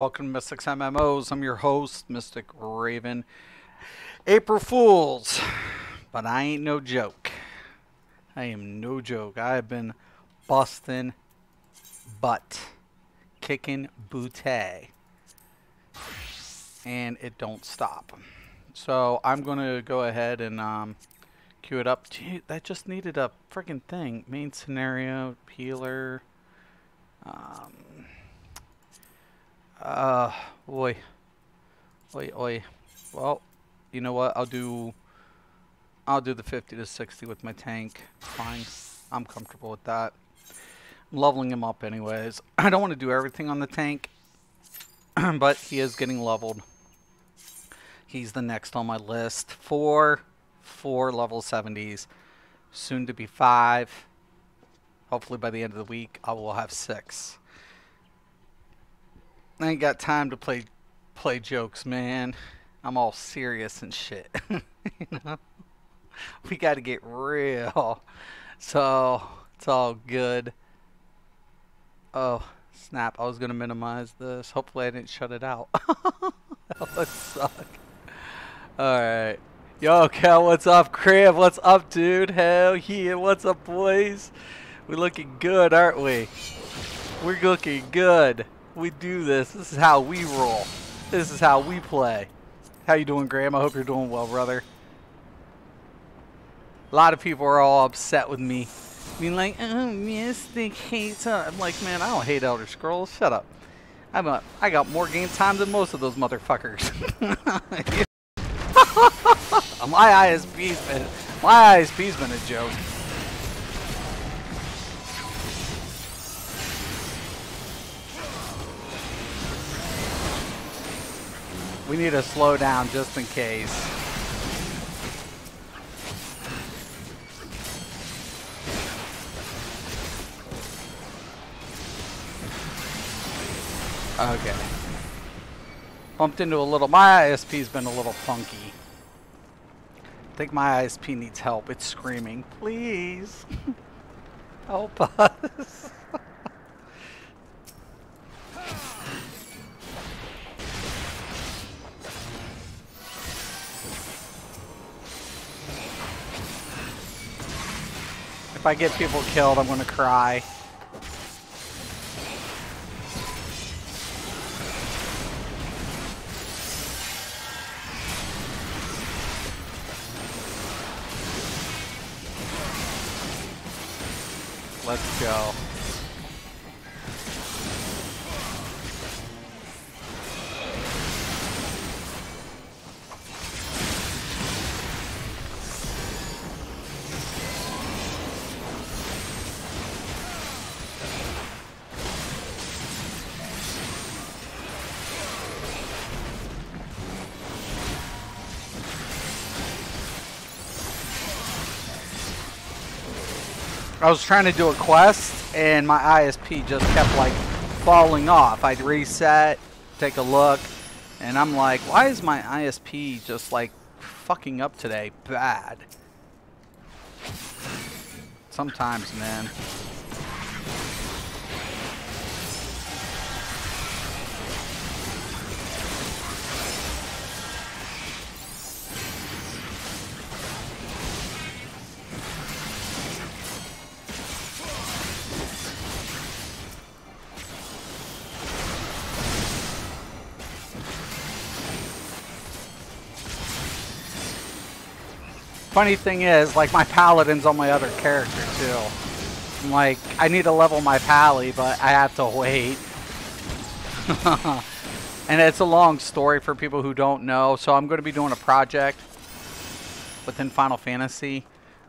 Welcome to Mystics MMOs. I'm your host, Mystic Raven. April Fools, but I ain't no joke. I am no joke. I have been busting butt, kicking booty, and it don't stop. So I'm gonna go ahead and queue it up. Gee, that just needed a freaking thing. Main scenario, healer. Um, uh, Oi, oi, oi. Well, you know what? I'll do the 50 to 60 with my tank. Fine. I'm comfortable with that. I'm leveling him up anyways. I don't want to do everything on the tank, but he is getting leveled. He's the next on my list. Four level 70s. Soon to be 5. Hopefully by the end of the week, I will have 6. I ain't got time to play jokes, man. I'm all serious and shit. You know? We got to get real. So, it's all good. Oh, snap. I was going to minimize this. Hopefully I didn't shut it out. That would suck. Alright. Yo, Cal, what's up? Crab, what's up, dude? Hell yeah, what's up, boys? We looking good, aren't we? We're looking good. We do this. This is how we roll. This is how we play. How you doing, Graham? I hope you're doing well, brother. A lot of people are all upset with me. Being like, oh, Mystic hates it. I'm like, man, I don't hate Elder Scrolls. Shut up. I got more game time than most of those motherfuckers. My ISP's been a joke. We need to slow down just in case. Okay. Bumped into a little... My ISP's been a little funky. I think my ISP needs help. It's screaming. Please. Help us. If I get people killed, I'm going to cry. Let's go. I was trying to do a quest and my ISP just kept like falling off. I'd reset, take a look, and I'm like, why is my ISP just like fucking up today? Bad. Sometimes, man. Funny thing is, like, my paladin's on my other character too. I'm like, I need to level my pally, but I have to wait. And it's a long story for people who don't know. So I'm going to be doing a project within Final Fantasy,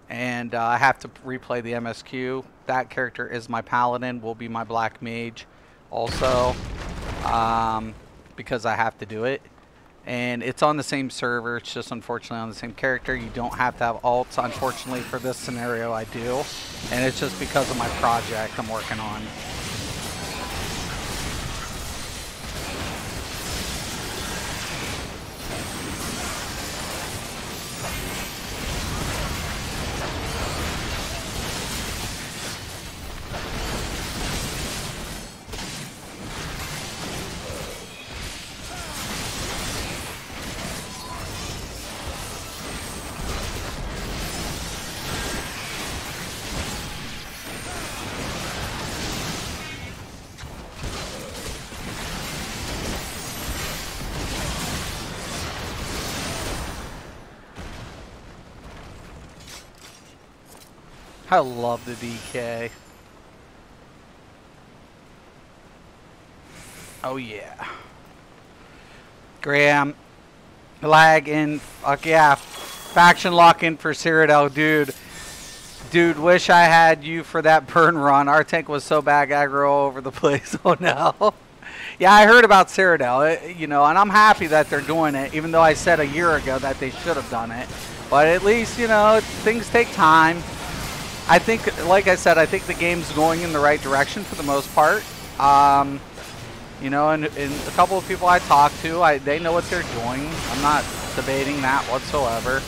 and I have to replay the MSQ. That character is my paladin, will be my black mage also, because I have to do it. And it's on the same server, it's just unfortunately on the same character. You don't have to have ults. Unfortunately for this scenario, I do. And it's just because of my project I'm working on. I love the DK. Oh yeah. Graham. Lag in. Fuck yeah. Faction lock in for Cyrodiil, dude. Dude, wish I had you for that burn run. Our tank was so bad, aggro all over the place. Oh no. Yeah, I heard about Cyrodiil, you know, and I'm happy that they're doing it, even though I said a year ago that they should have done it. But at least, you know, things take time. I think, like I said, I think the game's going in the right direction for the most part. You know, and a couple of people I talked to, they know what they're doing. I'm not debating that whatsoever.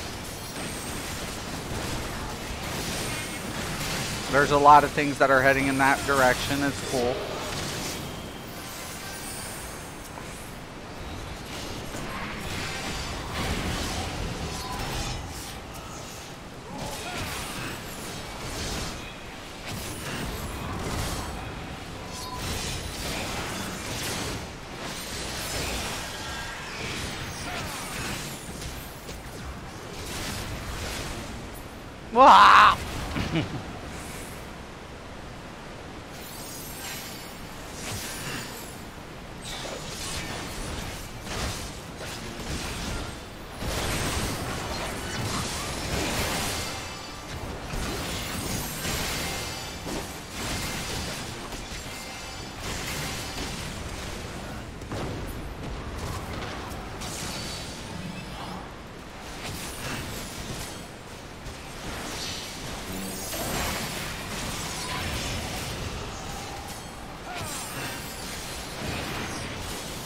There's a lot of things that are heading in that direction. It's cool. Wow!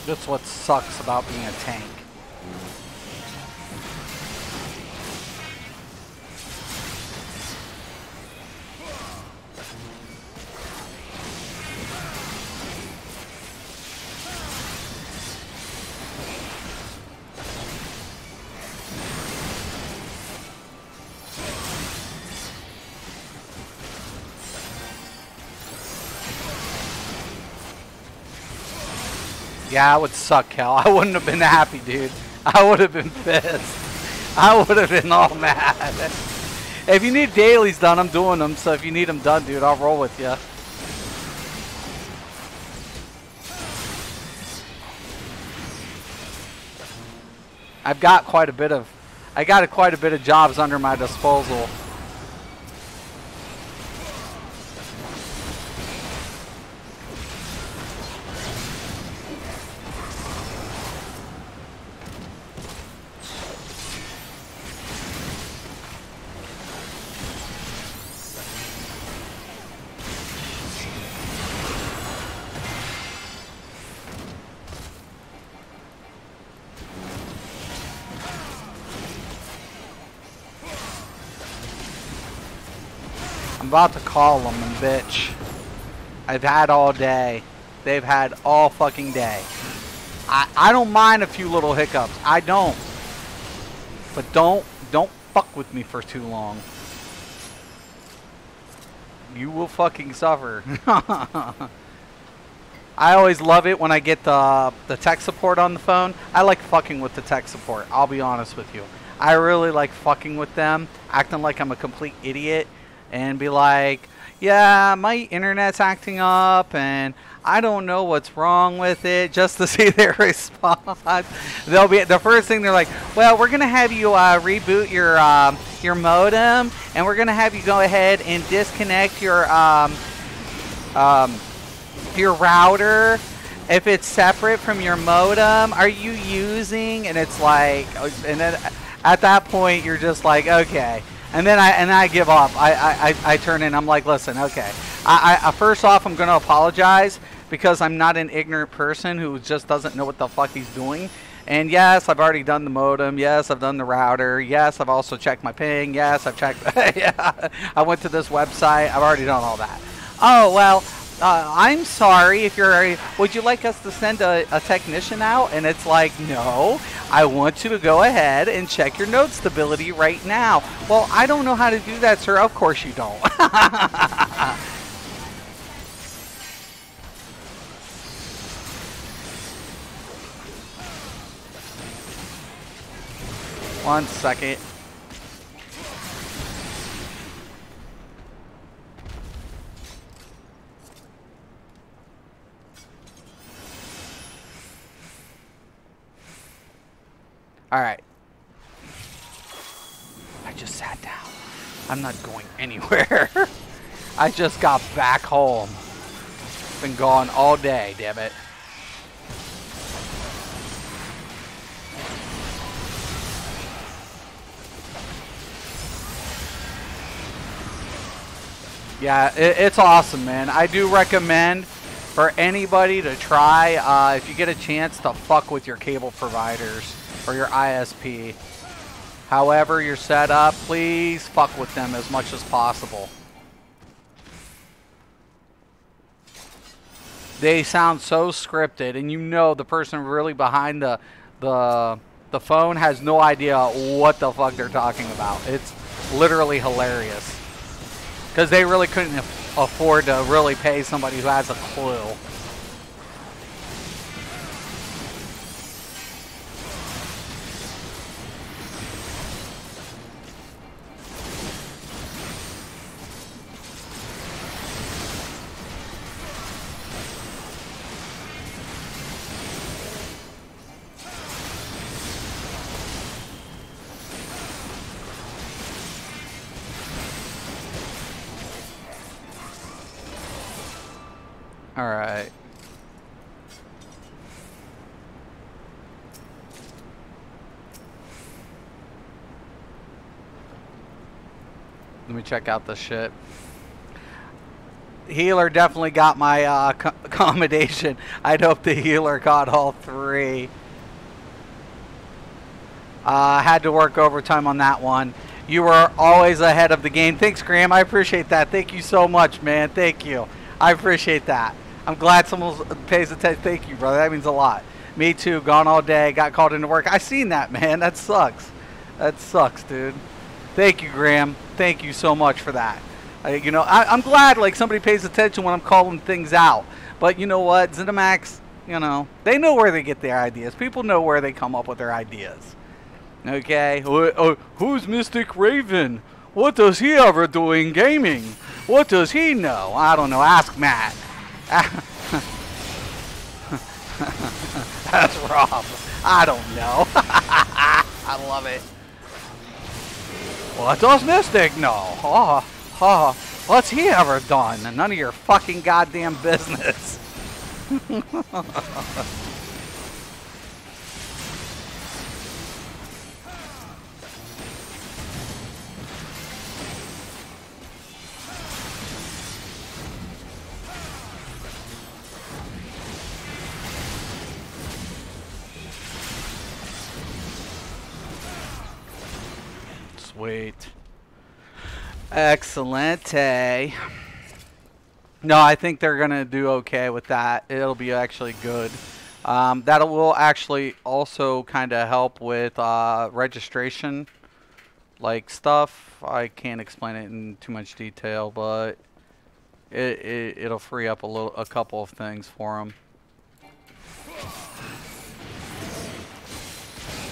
That's what sucks about being a tank. Yeah, it would suck, Cal. I wouldn't have been happy, dude. I would have been pissed. I would have been all mad. If you need dailies done, I'm doing them. So if you need them done, dude, I'll roll with you. I've got quite a bit of, quite a bit of jobs under my disposal. I'm about to call them and bitch. I've had all day. They've had all fucking day. I don't mind a few little hiccups. I don't. But don't fuck with me for too long. You will fucking suffer. I always love it when I get the tech support on the phone. I like fucking with the tech support. I'll be honest with you. I really like fucking with them, acting like I'm a complete idiot. And be like, yeah, my internet's acting up and I don't know what's wrong with it, just to see their response. They'll be the first thing they're like, well, we're gonna have you reboot your modem, and we're gonna have you go ahead and disconnect your router if it's separate from your modem. Are you using? And it's like, and then at that point you're just like, okay. And then I give up. I turn in. I'm like, listen, okay. First off, I'm going to apologize because I'm not an ignorant person who just doesn't know what the fuck he's doing. And yes, I've already done the modem. Yes, I've done the router. Yes, I've also checked my ping. Yes, I've checked. Yeah, I went to this website. I've already done all that. Oh, well, I'm sorry if you're, would you like us to send a technician out? And it's like, no, I want you to go ahead and check your node stability right now. Well, I don't know how to do that, sir. Of course you don't. One second. Alright. I just sat down. I'm not going anywhere. I just got back home. Been gone all day, damn it. Yeah, it's awesome, man. I do recommend for anybody to try, if you get a chance, to fuck with your cable providers or your ISP. However you're set up, please fuck with them as much as possible. They sound so scripted, and you know the person really behind the phone has no idea what the fuck they're talking about. It's literally hilarious. Because they really couldn't afford to really pay somebody who has a clue. Alright. Let me check out this shit. Healer definitely got my accommodation. I'd hope the healer got all three. Had to work overtime on that one. You were always ahead of the game. Thanks, Graham. I appreciate that. Thank you so much, man. Thank you. I appreciate that. I'm glad someone pays attention. Thank you, brother. That means a lot. Me too. Gone all day. Got called into work. I seen that, man. That sucks. That sucks, dude. Thank you, Graham. Thank you so much for that. You know, I'm glad like somebody pays attention when I'm calling things out. But you know what? ZeniMax, you know, they know where they get their ideas. People know where they come up with their ideas. Okay? Who's Mystic Raven? What does he ever do in gaming? What does he know? I don't know. Ask Matt. That's Rob. I don't know. I love it. What does Mystic know? What's he ever done? None of your fucking goddamn business. Sweet. Excellente. No, I think they're going to do okay with that. It'll be actually good. That will actually also kind of help with registration, like stuff. I can't explain it in too much detail, but it'll free up a couple of things for them.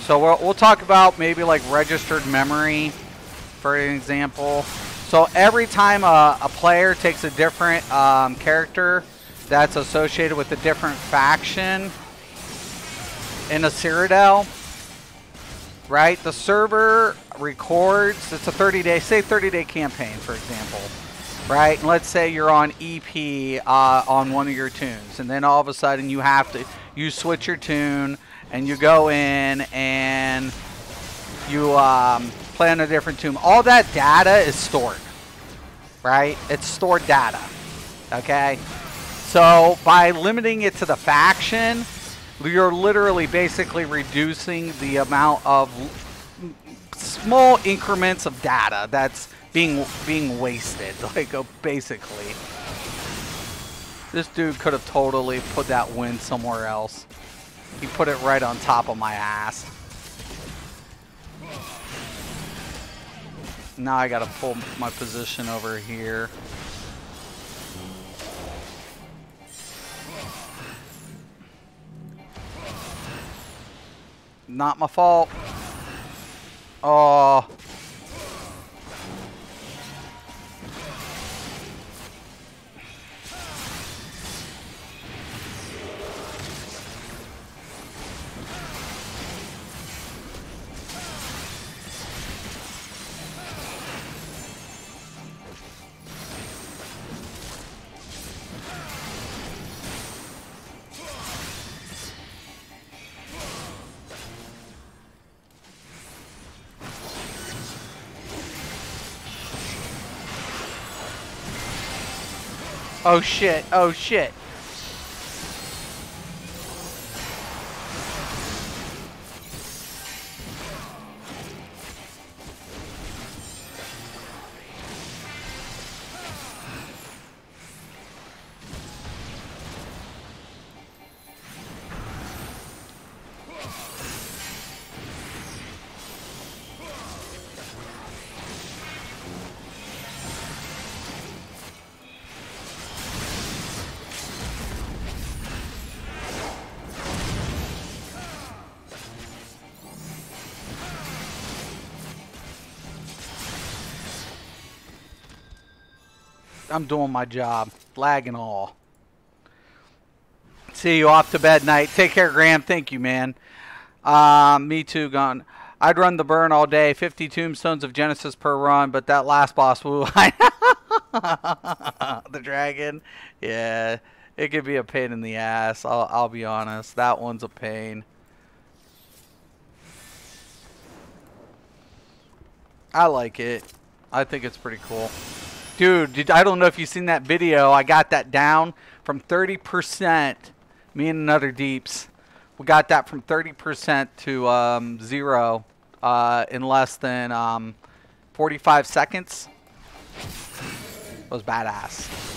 So we'll talk about maybe like registered memory, for an example. So every time a player takes a different character that's associated with a different faction in a Cyrodiil, right? The server records, it's a 30-day, say 30-day campaign, for example, right? And let's say you're on EP on one of your tunes, and then all of a sudden you switch your tune, and you go in and you play on a different tune. All that data is stored, right? It's stored data, okay? So by limiting it to the faction, you're literally basically reducing the amount of small increments of data that's being wasted, like basically. This dude could have totally put that win somewhere else. He put it right on top of my ass. Now I gotta pull my position over here. Not my fault. Oh. Oh shit, oh shit. I'm doing my job. Lag and all. See you off to bed night. Take care, Graham. Thank you, man. Me too, gone. I'd run the burn all day. 50 tombstones of Genesis per run, but that last boss, woo. The dragon. Yeah, it could be a pain in the ass. I'll be honest. That one's a pain. I like it. I think it's pretty cool. Dude, I don't know if you've seen that video. I got that down from 30%. Me and another Deeps. We got that from 30% to 0 in less than 45 seconds. It was badass.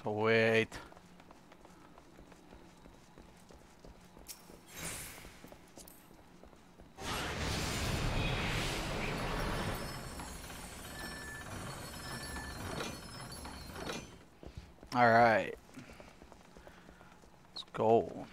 Sweet. All right. Let's go.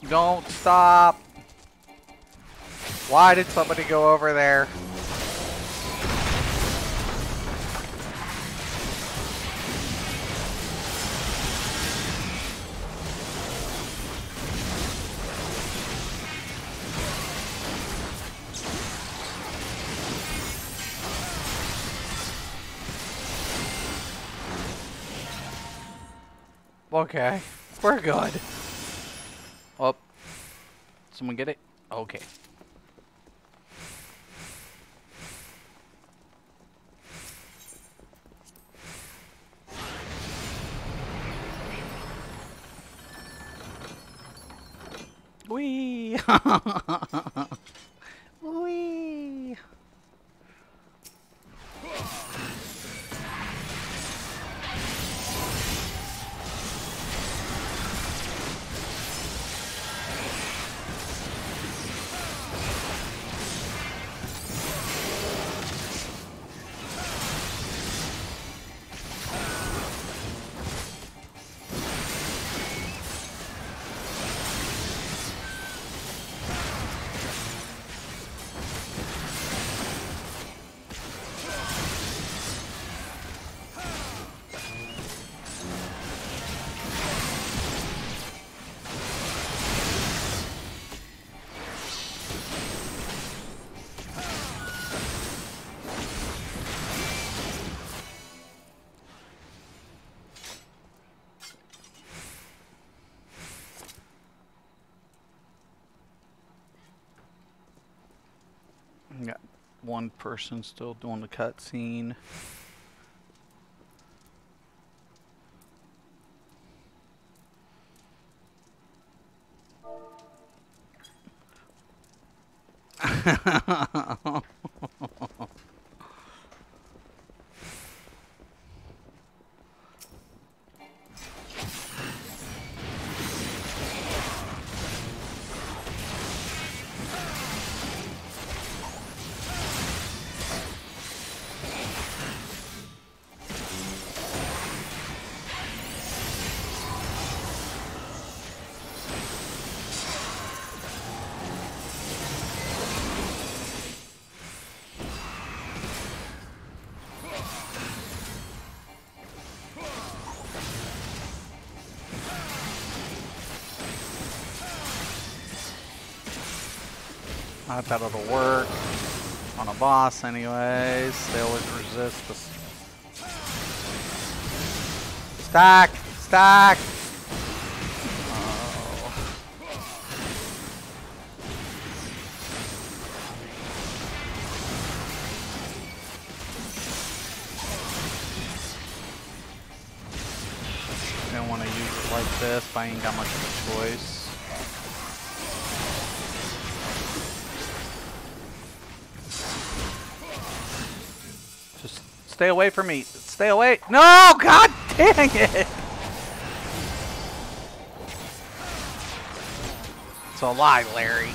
Don't stop. Why did somebody go over there? Okay, we're good. Oh, someone get it? Okay. Wee. Wee. one person still doing the cutscene. I thought it'll work on a boss anyways. They always resist the stack! Stack! Oh. I don't want to use it like this, but I ain't got much of a choice. Stay away from me. Stay away. No! God dang it! It's a lie, Larry.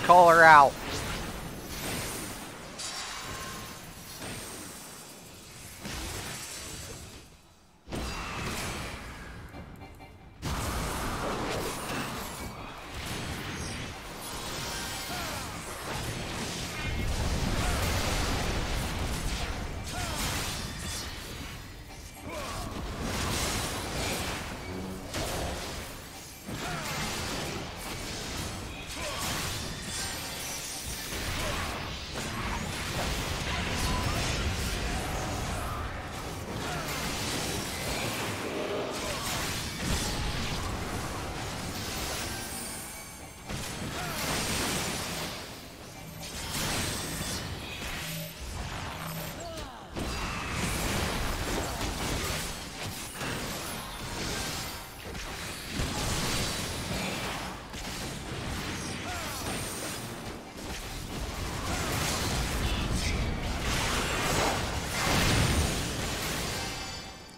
Call her out.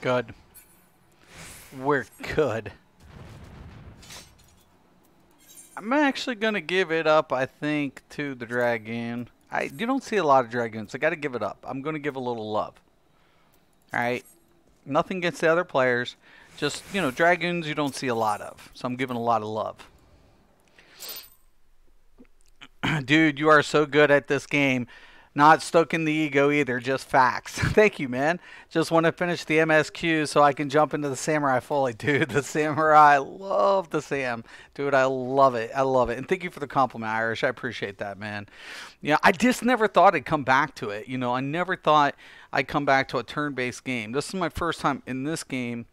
Good. We're good. I'm actually gonna give it up, I think, to the Dragoon. You don't see a lot of Dragoons. I gotta give it up. I'm gonna give a little love. Alright. Nothing against the other players. Just, you know, Dragoons you don't see a lot of. So I'm giving a lot of love. Dude, you are so good at this game. Not stoking the ego either, just facts. Thank you, man. Just want to finish the MSQ so I can jump into the Samurai fully. Dude, the Samurai, I love the Sam. Dude, I love it. I love it. And thank you for the compliment, Irish. I appreciate that, man. Yeah, I just never thought I'd come back to it. You know, I never thought I'd come back to a turn-based game. This is my first time in this game,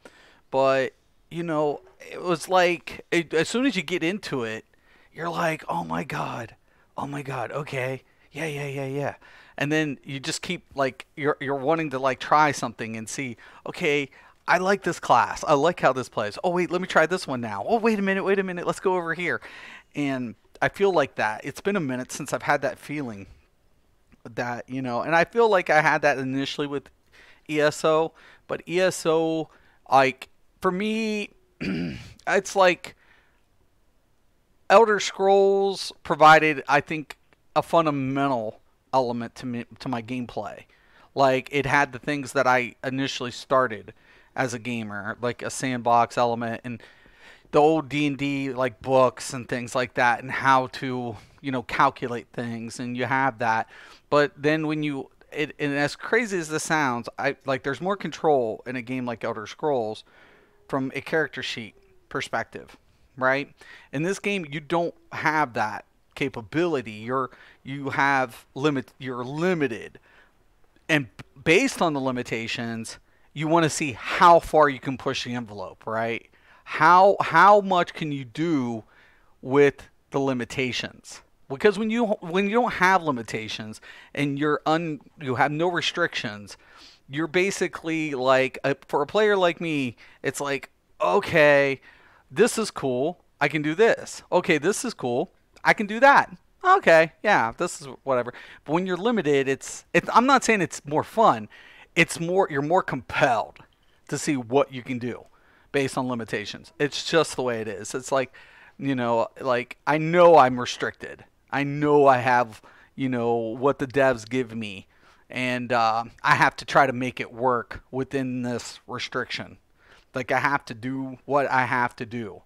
but, you know, it was like, as soon as you get into it, you're like, oh my God, okay. Yeah. And then you just keep like you're wanting to like try something and see, okay, I like this class. I like how this plays. Oh wait, let me try this one now. Oh wait a minute, let's go over here. And I feel like that. It's been a minute since I've had that feeling that, you know, and I feel like I had that initially with ESO, but ESO, like for me it's like Elder Scrolls provided, I think, a fundamental element to me, to my gameplay. Like it had the things that I initially started as a gamer, like a sandbox element and the old D&D like books and things like that, and how to calculate things, and you have that. But then when and as crazy as this sounds, I like there's more control in a game like Elder Scrolls from a character sheet perspective, right? In this game, you don't have that capability. You're limited, and based on the limitations, you want to see how far you can push the envelope, right? How much can you do with the limitations? Because when you don't have limitations and you have no restrictions, you're basically like for a player like me, it's like, okay, this is cool. I can do this. Okay, this is cool. I can do that. Okay, yeah, this is whatever. But when you're limited, I'm not saying it's more fun. It's more you're more compelled to see what you can do based on limitations. It's just the way it is. It's like, like I know I'm restricted. I know I have, what the devs give me, and I have to try to make it work within this restriction. Like I have to do what I have to do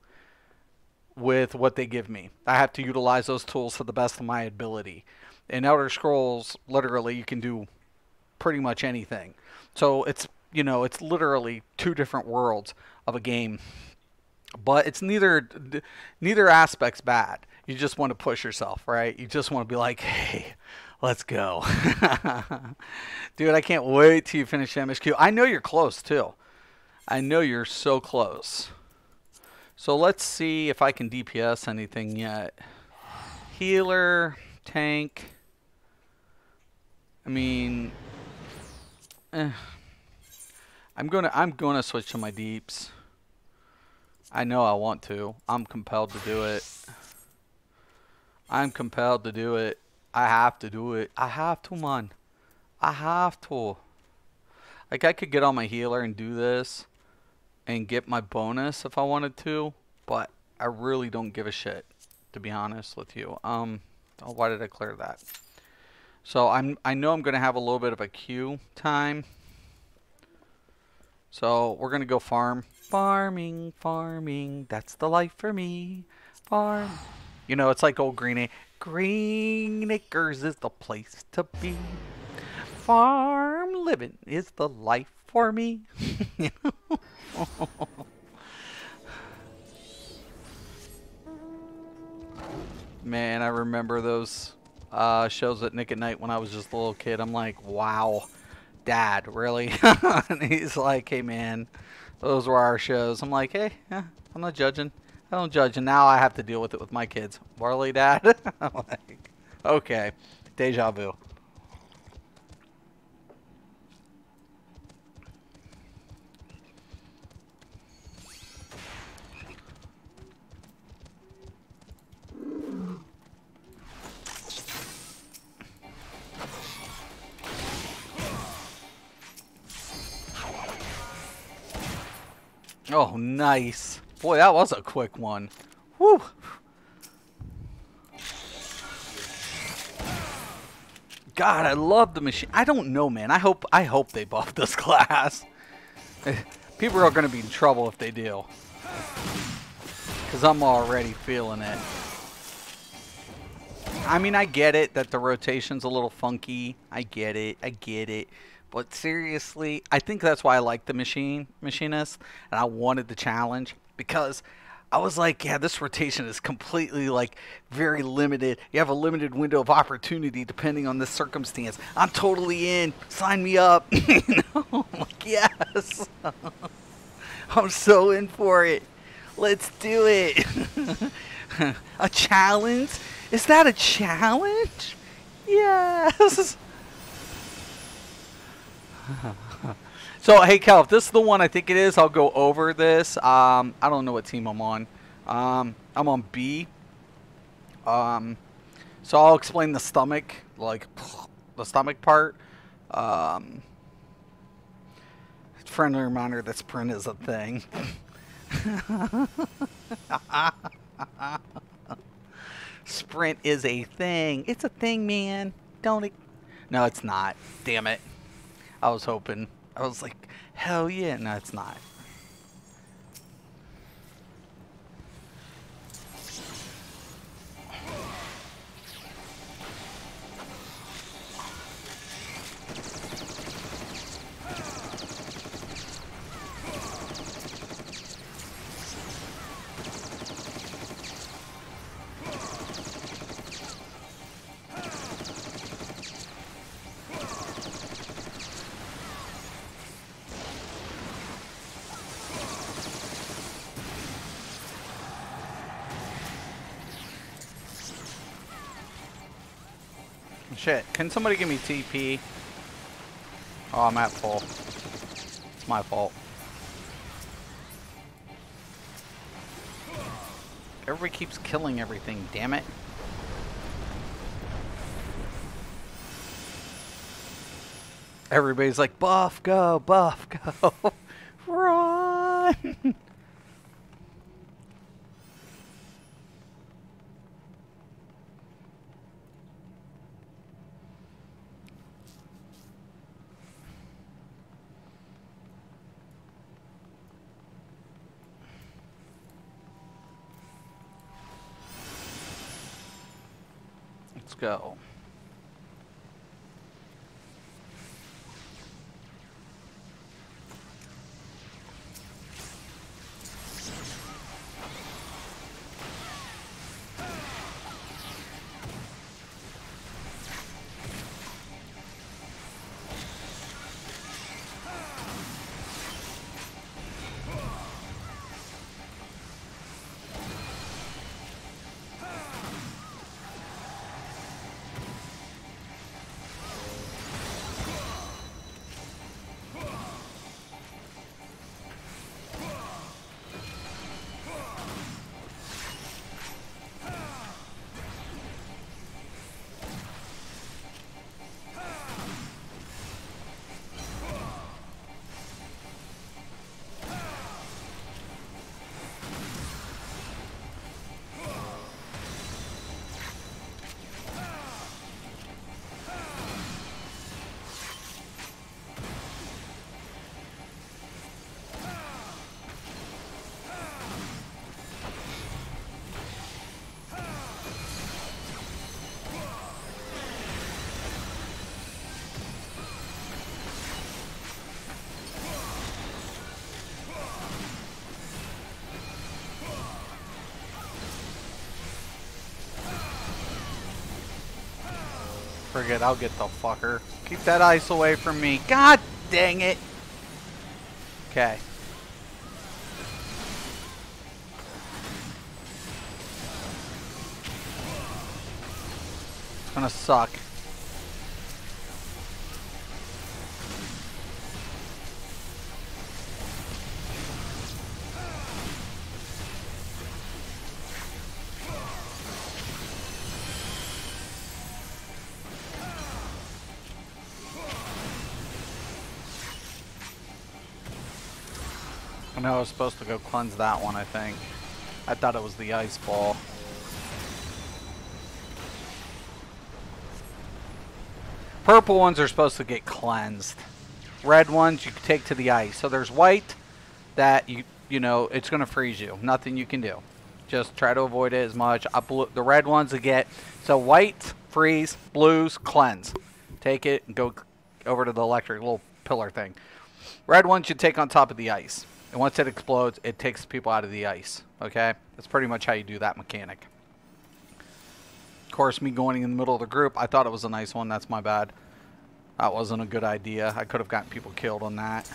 with what they give me. I have to utilize those tools to the best of my ability. In Elder Scrolls, literally, you can do pretty much anything. So it's literally two different worlds of a game, but it's neither aspect's bad. You just want to push yourself, right? You just want to be like, hey, let's go. Dude, I can't wait till you finish MSQ. I know you're close too. I know you're so close. So let's see if I can DPS anything yet. Healer, tank. I mean, I'm gonna switch to my deeps. I know I want to. I'm compelled to do it. I'm compelled to do it. I have to do it. I have to, man. I have to. Like I could get on my healer and do this and get my bonus if I wanted to, but I really don't give a shit, to be honest with you. Oh, why did I clear that? So I know I'm gonna have a little bit of a queue time. So we're gonna go farm. Farming, that's the life for me. Farm. It's like old Green Acres is the place to be. Farm living is the life for me. Man, I remember those shows at Nick at Night when I was just a little kid. I'm like, wow, Dad, really? And he's like, hey, man, those were our shows. I'm like, hey, yeah, I'm not judging. I don't judge. And now I have to deal with it with my kids. Really, Dad? I'm like, okay, deja vu. Oh, nice. Boy, that was a quick one. Woo! God, I love the machine. I don't know, man. I hope they buff this class. People are going to be in trouble if they do. Because I'm already feeling it. I mean, I get it that the rotation's a little funky. I get it. But seriously, I think that's why I like the machinist, and I wanted the challenge, because I was like, yeah, this rotation is completely like very limited. You have a limited window of opportunity depending on the circumstance. I'm totally in. Sign me up. I'm like, yes. I'm so in for it. Let's do it. A challenge? Is that a challenge? Yes. So, hey, Cal, if this is the one I think it is, I'll go over this. I don't know what team I'm on. I'm on B. So I'll explain the stomach, like the stomach part. Friendly reminder that sprint is a thing. Sprint is a thing. It's a thing, man. Don't it? No, it's not. Damn it. I was hoping. I was like, hell yeah. No, it's not. Shit, can somebody give me TP? Oh, I'm at full. It's my fault. Everybody keeps killing everything, damn it. Everybody's like, buff, go, run! Let's go. Forget, I'll get the fucker. Keep that ice away from me. God dang it. Okay. It's gonna suck. I know I was supposed to go cleanse that one, I think. I thought it was the ice ball. Purple ones are supposed to get cleansed. Red ones you can take to the ice. So there's white that you know it's gonna freeze you. Nothing you can do. Just try to avoid it as much. The red ones to get so white freeze, blues cleanse. Take it and go over to the electric little pillar thing. Red ones you take on top of the ice. And once it explodes, it takes people out of the ice. Okay? That's pretty much how you do that mechanic. Of course, me going in the middle of the group, I thought it was a nice one. That's my bad. That wasn't a good idea. I could have gotten people killed on that.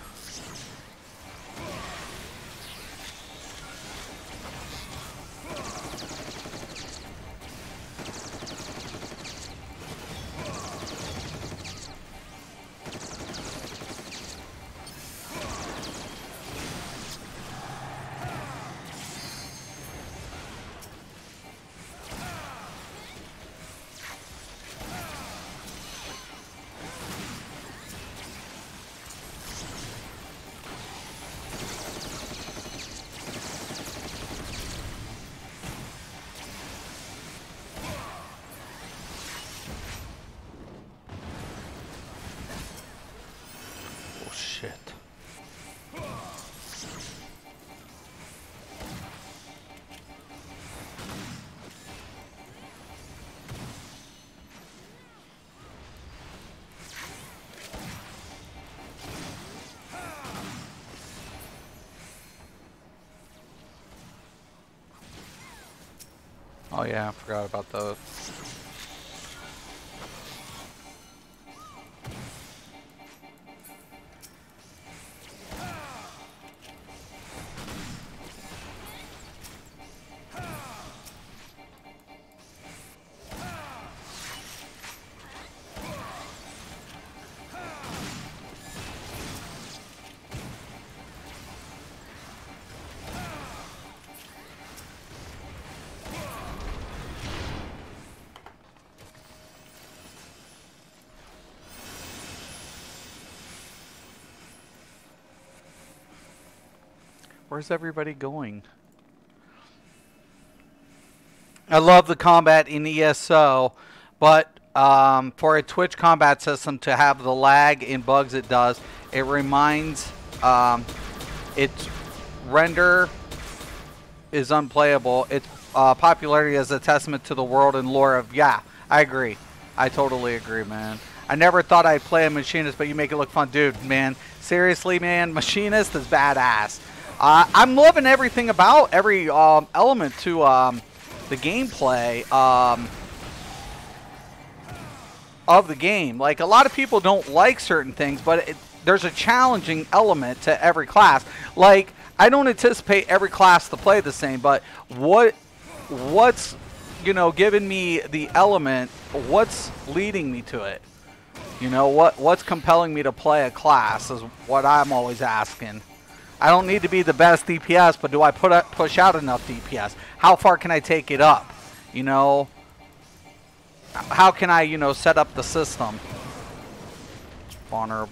Oh yeah, I forgot about those. Where's everybody going? I love the combat in ESO, but for a Twitch combat system to have the lag and bugs it does, it reminds its render is unplayable. Its popularity is a testament to the world and lore of. Yeah, I agree. I totally agree, man. I never thought I'd play a Machinist, but you make it look fun, dude. Man, seriously, man, Machinist is badass. I'm loving everything about every element to the gameplay of the game. Like, a lot of people don't like certain things, but there's a challenging element to every class. Like, I don't anticipate every class to play the same, but what's giving me the element, what's leading me to it? You know, what's compelling me to play a class is what I'm always asking. I don't need to be the best DPS, but do I push out enough DPS? How far can I take it up? You know, how can I, set up the system? Spawner.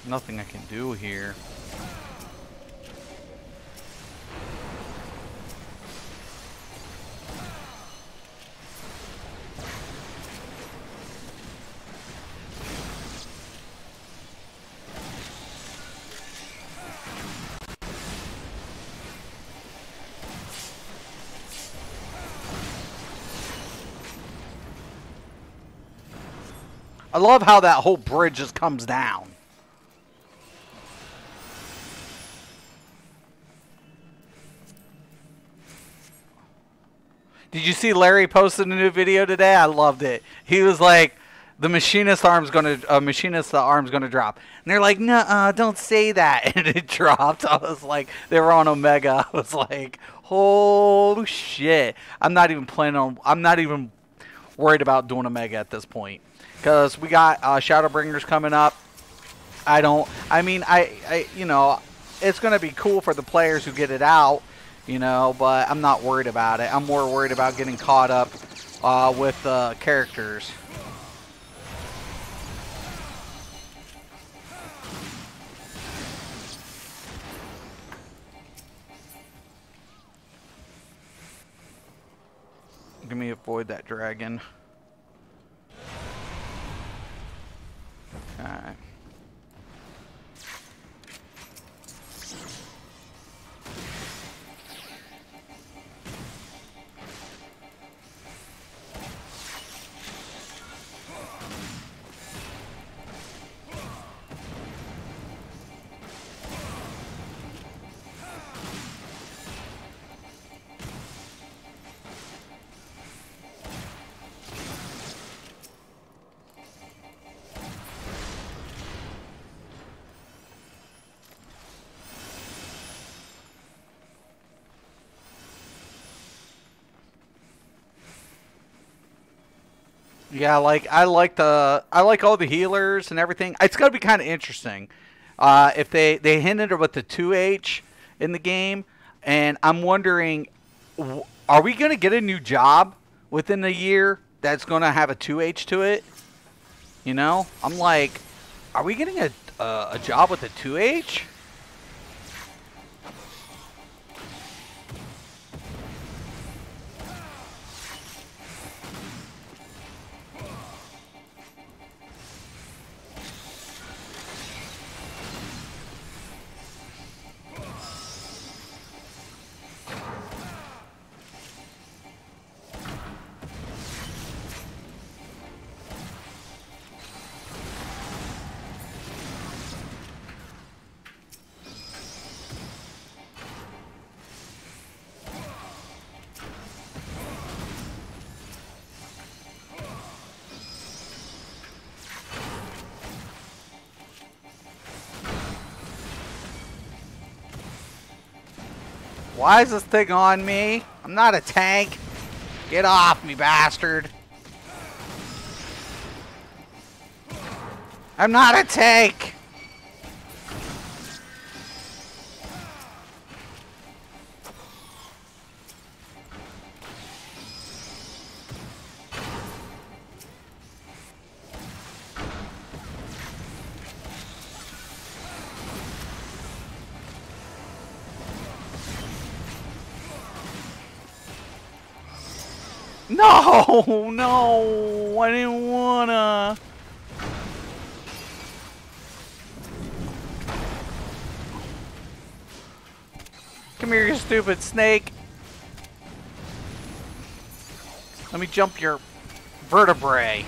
Nothing I can do here. I love how that whole bridge just comes down. Did you see Larry posted a new video today? I loved it. He was like, the machinist the arm's gonna drop. And they're like, no, don't say that. And it dropped. I was like, they were on Omega. I was like, holy shit. I'm not even worried about doing Omega at this point. Because we got Shadowbringers coming up. It's going to be cool for the players who get it out, but I'm not worried about it. I'm more worried about getting caught up with characters. Let me avoid that dragon. Okay. Yeah, I like all the healers and everything. It's gonna be kind of interesting if they hinted with the 2H in the game, and I'm wondering, are we gonna get a new job within a year that's gonna have a 2H to it? I'm like, are we getting a job with a 2H? Why is this thing on me? I'm not a tank. Get off me, bastard. I'm not a tank. No, no, I didn't wanna. Come here, you stupid snake. Let me jump your vertebrae.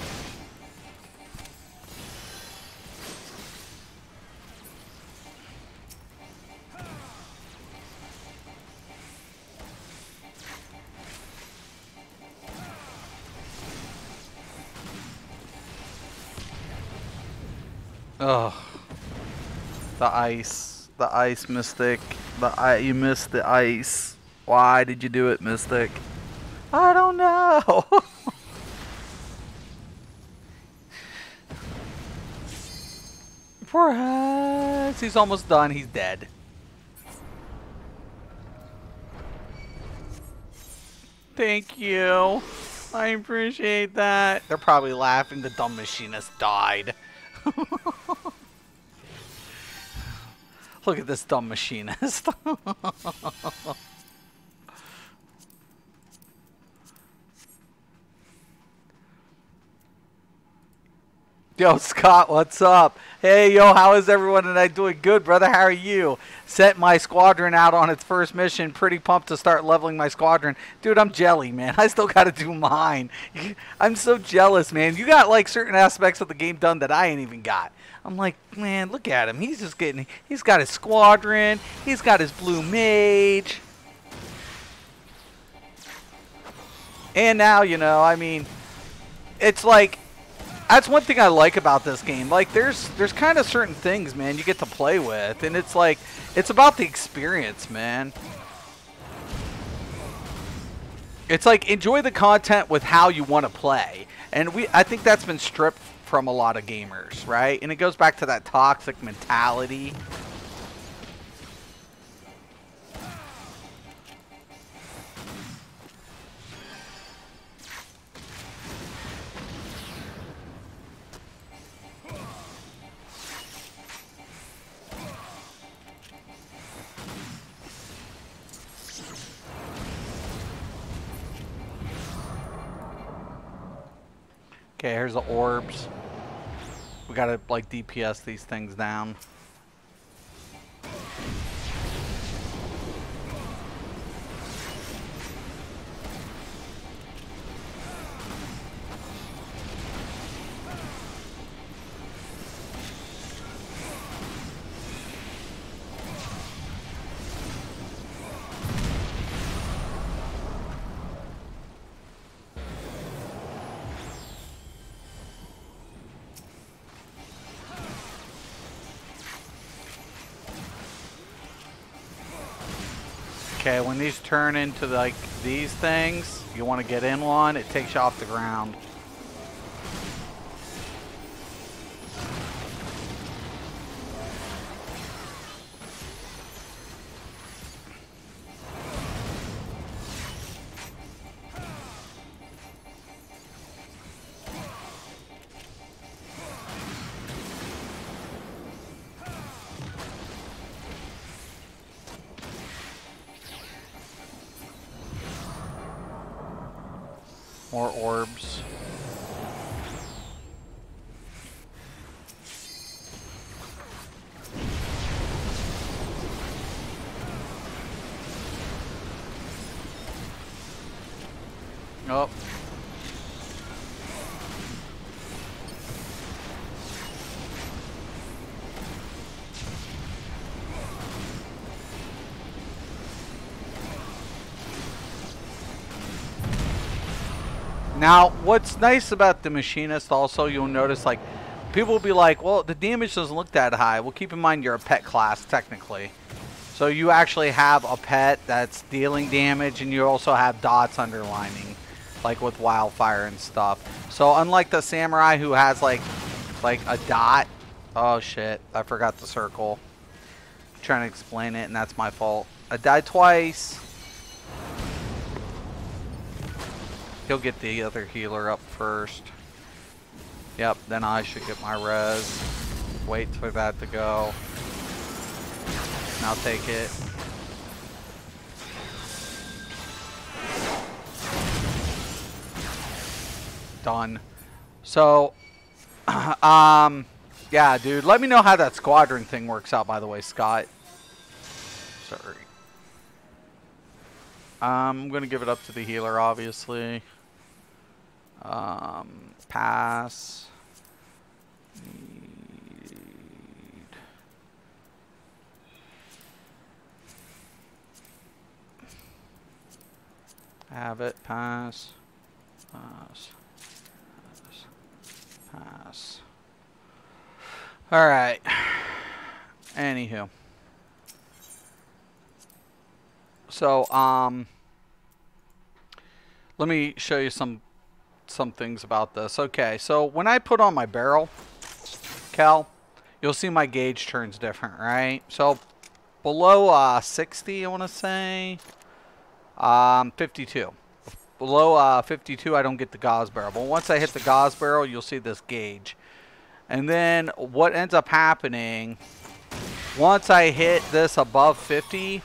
Ugh. The ice. The ice, Mystic. You missed the ice. Why did you do it, Mystic? I don't know. Poor Hess. He's almost done. He's dead. Thank you. I appreciate that. They're probably laughing. The dumb machinist died. Look at this dumb machinist. Yo, Scott, what's up? Hey, yo, how is everyone tonight? Doing good, brother. How are you? Set my squadron out on its first mission. Pretty pumped to start leveling my squadron. Dude, I'm jelly, man. I still got to do mine. I'm so jealous, man. You got, like, certain aspects of the game done that I ain't even got. I'm like, man, look at him. He's just getting... He's got his squadron. He's got his blue mage. And now, you know, I mean, it's like... That's one thing I like about this game. Like, there's kind of certain things, man, you get to play with. And it's like, it's about the experience, man. It's like, enjoy the content with how you want to play. And I think that's been stripped from a lot of gamers, right? And it goes back to that toxic mentality. Okay, here's the orbs. We gotta, like, DPS these things down. Okay, when these turn into like these things, you want to get in one, it takes you off the ground. More orbs. Oh. Now, what's nice about the machinist also, you'll notice, like, people will be like, well, the damage doesn't look that high. Well, keep in mind you're a pet class, technically. So you actually have a pet that's dealing damage, and you also have dots underlining, like with wildfire and stuff. So unlike the samurai who has like a dot. Oh shit, I forgot the circle. I'm trying to explain it, and that's my fault. I died twice. He'll get the other healer up first. Yep, then I should get my res. Wait for that to go. And I'll take it. Done. So, yeah, dude, let me know how that squadron thing works out, by the way, Scott. Sorry. I'm going to give it up to the healer, obviously. Pass. Have it. Pass. Pass. Pass. Alright. Anywho. So, let me show you some things about this. Okay, so when I put on my barrel, Cal, you'll see my gauge turns different, right? So, below 60, I want to say, 52. Below 52, I don't get the gauze barrel. But once I hit the gauze barrel, you'll see this gauge. And then what ends up happening, once I hit this above 50,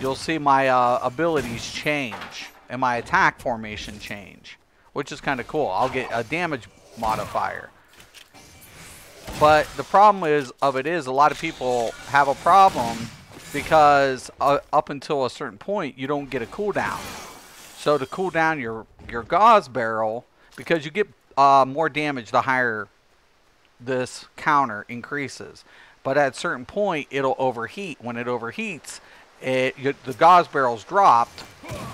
you'll see my abilities change and my attack formation change, which is kind of cool. I'll get a damage modifier. But the problem is a lot of people have a problem because up until a certain point, you don't get a cooldown. So to cool down your gauze barrel, because you get more damage the higher this counter increases. But at a certain point, it'll overheat. When it overheats, the gauze barrel's dropped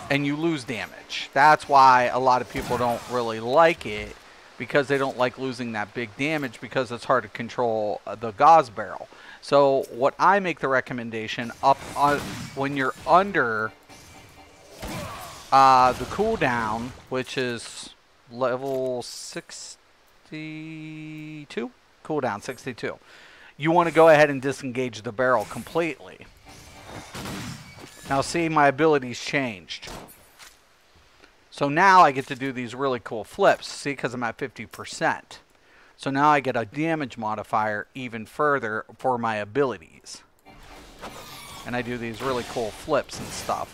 and you lose damage. That's why a lot of people don't really like it, because they don't like losing that big damage, because it's hard to control the gauze barrel. So what I make the recommendation up on, when you're under the cooldown, which is level 62, cooldown 62, you want to go ahead and disengage the barrel completely. Now see, my abilities changed. So now I get to do these really cool flips, see, because I'm at 50%. So now I get a damage modifier even further for my abilities. And I do these really cool flips and stuff.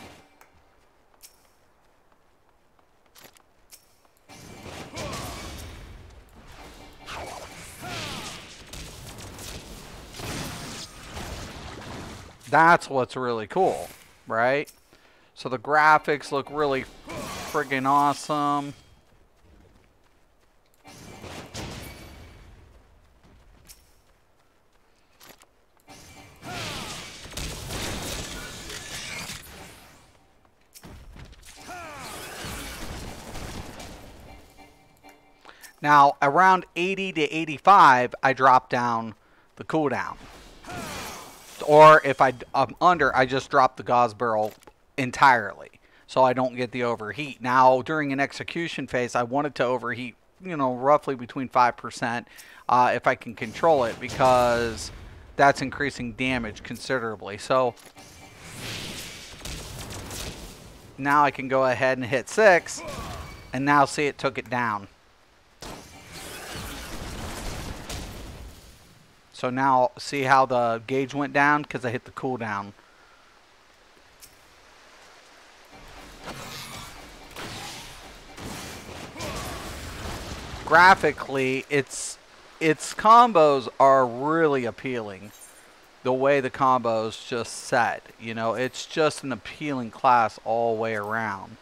That's what's really cool, right? So the graphics look really friggin' awesome. Now, around 80 to 85, I drop down the cooldown. Or if I'm under, I just drop the gauze barrel entirely, so I don't get the overheat. Now, during an execution phase, I want it to overheat, you know, roughly between 5%, if I can control it, because that's increasing damage considerably. So now I can go ahead and hit 6, and now see, it took it down. So now, see how the gauge went down? Because I hit the cooldown. Graphically, its combos are really appealing. The way the combos just set. You know, it's just an appealing class all the way around.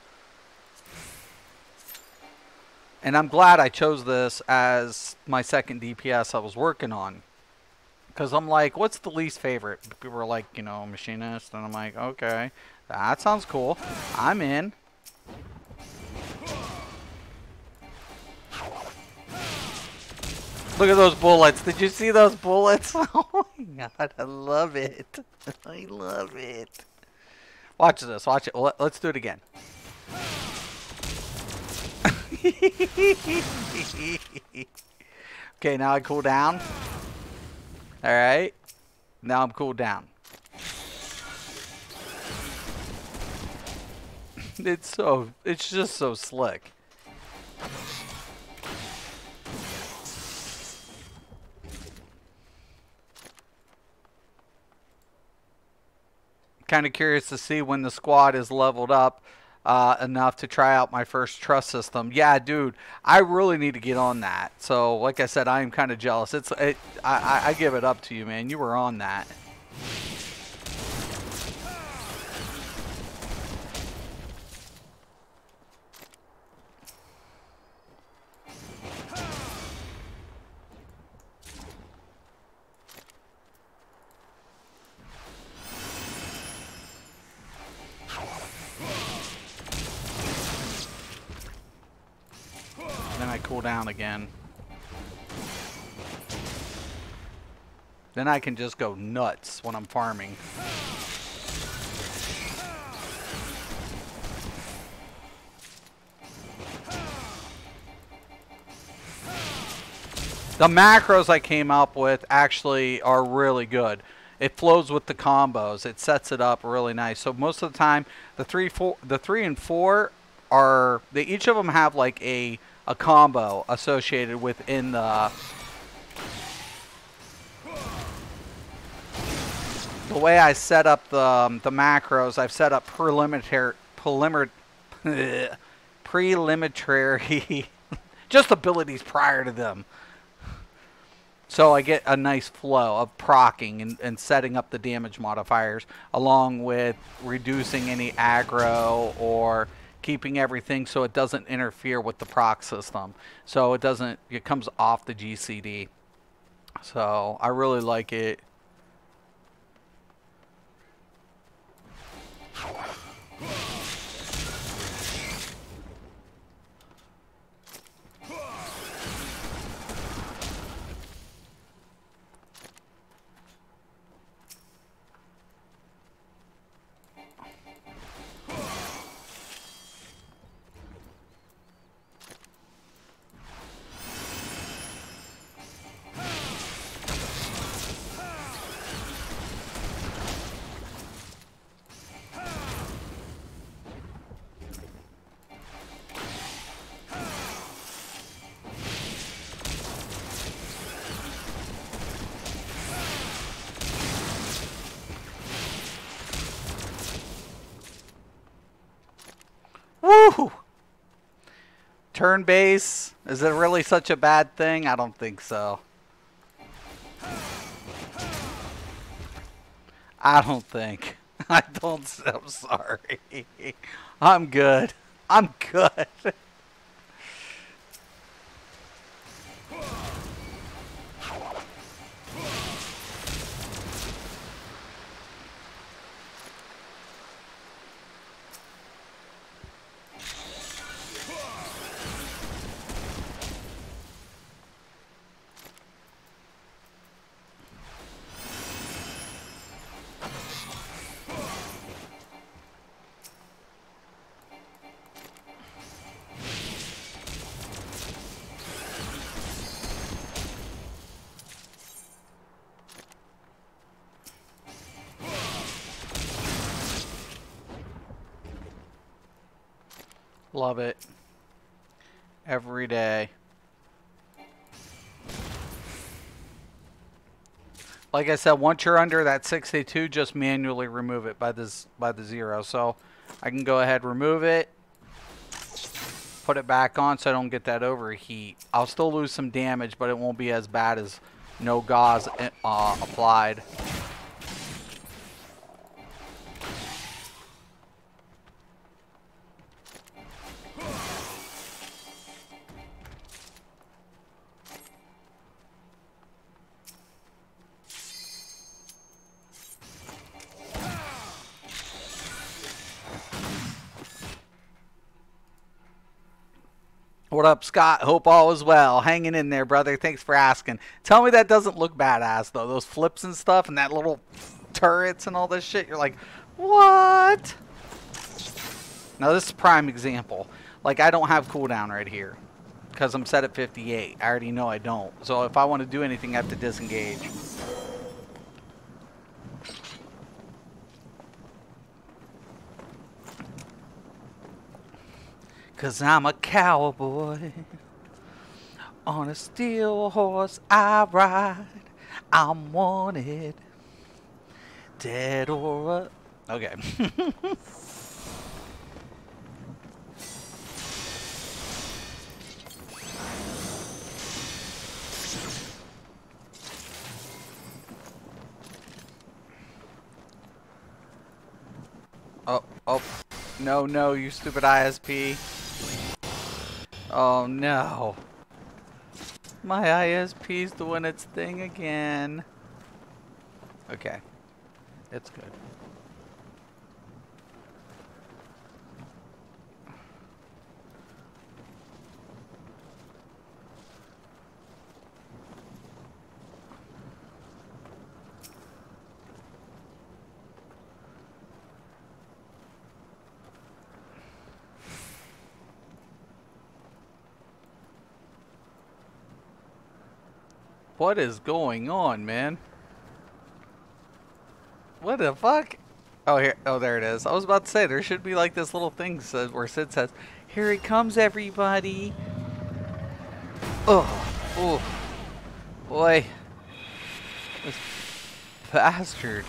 And I'm glad I chose this as my second DPS I was working on. Because I'm like, what's the least favorite? People were like, you know, machinist. And I'm like, okay, that sounds cool. I'm in. Look at those bullets. Did you see those bullets? Oh my god, I love it. I love it. Watch this. Watch it. Let's do it again. Okay, now I cool down. Alright. Now I'm cooled down. It's just so slick. Kind of curious to see when the squad is leveled up enough to try out my first trust system. Yeah, dude, I really need to get on that. So, like I said, I am kind of jealous. I give it up to you, man. You were on that. Then I cool down again. Then I can just go nuts when I'm farming. The macros I came up with actually are really good. It flows with the combos. It sets it up really nice. So most of the time, the 3 and 4 are they each of them have like a combo associated within the way I set up the macros. I've set up preliminary just abilities prior to them. So I get a nice flow of proccing and setting up the damage modifiers along with reducing any aggro or keeping everything so it doesn't interfere with the proc system. So it comes off the GCD. So I really like it. Woo! Turn base, is it really such a bad thing? I don't think so. I don't think. I'm sorry. I'm good. I'm good. Love it. Every day. Like I said, once you're under that 62, just manually remove it by the 0. So I can go ahead, remove it, put it back on so I don't get that overheat. I'll still lose some damage, but it won't be as bad as no gauze applied. What up, Scott? Hope all is well. Hanging in there, brother. Thanks for asking. Tell me that doesn't look badass, though. Those flips and stuff and that little turrets and all this shit. You're like, what? Now, this is a prime example. Like, I don't have cooldown right here because I'm set at 58. I already know I don't. So if I want to do anything, I have to disengage. Cause I'm a cowboy. On a steel horse I ride. I'm wanted. Dead or okay. Oh, no, you stupid ISP. Oh no. My ISP's doing its thing again. Okay. It's good. What is going on, man? What the fuck? Oh, here. Oh, there it is. I was about to say, there should be like this little thing where Sid says, "Here he comes, everybody." Oh, boy. This bastard.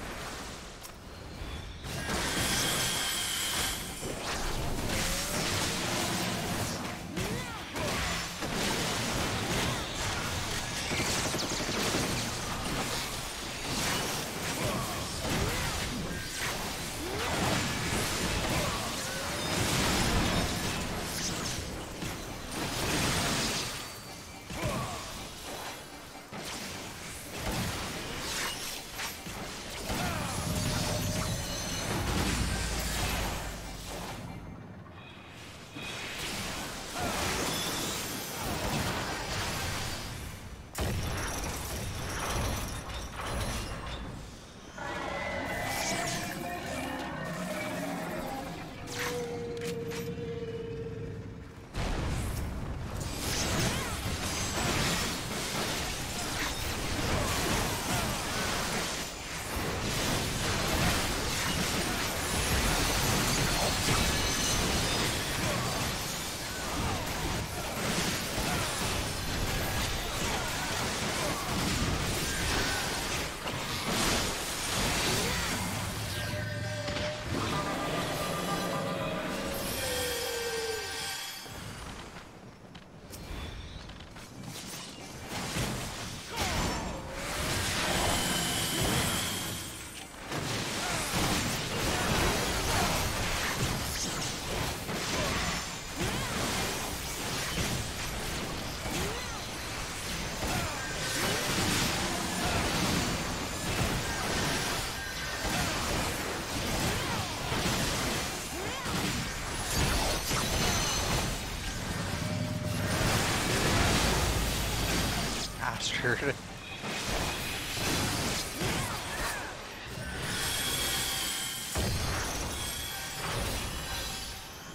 Bastard.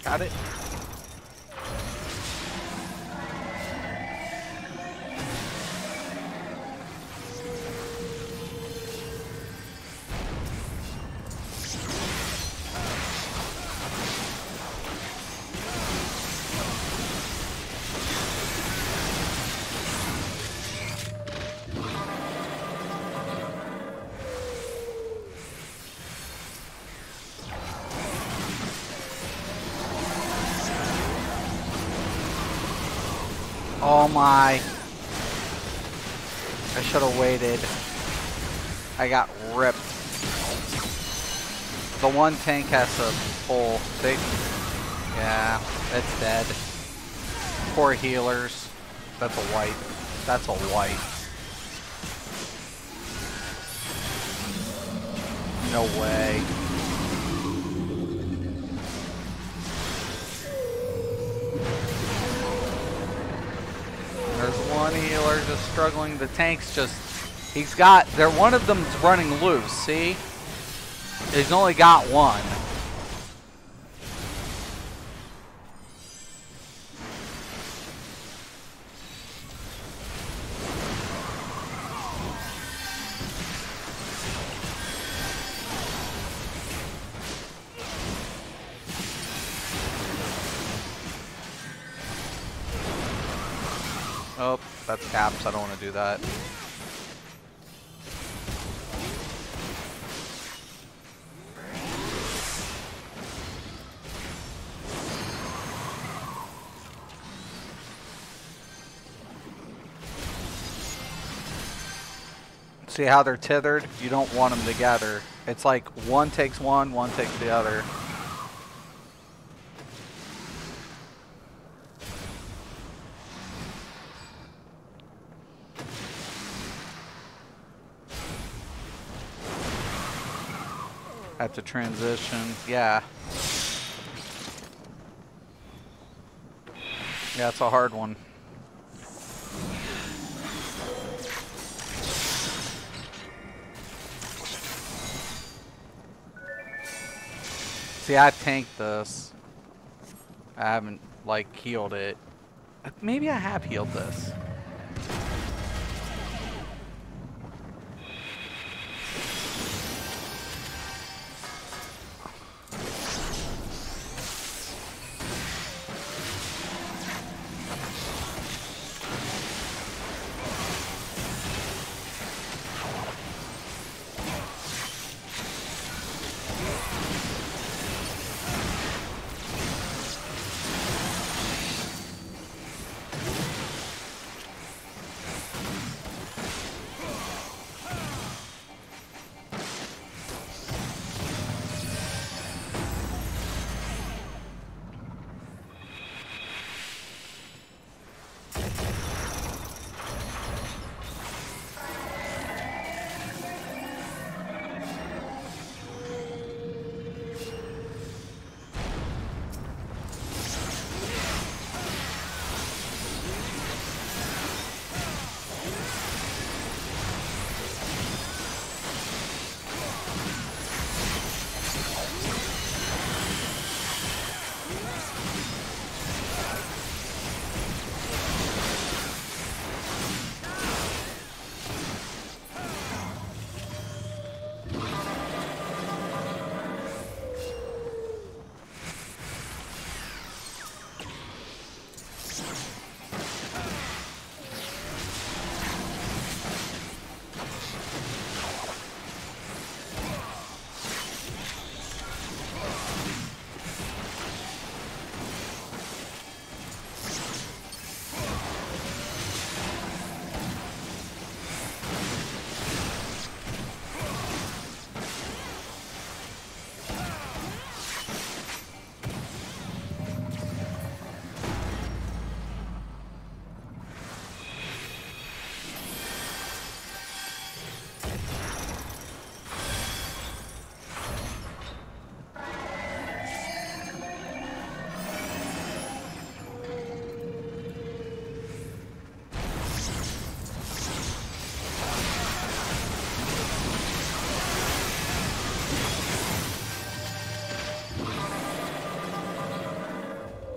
Got it. Oh my. I should have waited. I got ripped. The one tank has to pull. Yeah, it's dead. Poor healers. That's a wipe. That's a wipe. No way. just struggling. The tank's just... He's got... One of them's running loose, see? He's only got one. Oh, that's caps. I don't want to do that. See how they're tethered? You don't want them together. It's like one takes one takes the other. At the transition, yeah. Yeah, it's a hard one. See, I've tanked this. I haven't, like, healed it. Maybe I have healed this.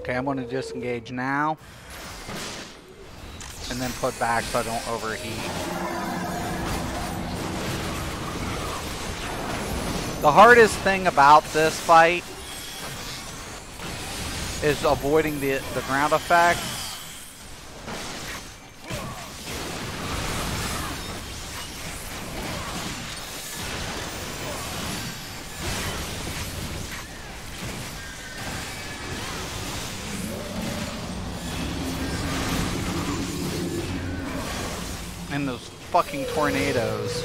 Okay, I'm going to disengage now. And then put back so I don't overheat. The hardest thing about this fight is avoiding the ground effects. And those fucking tornadoes.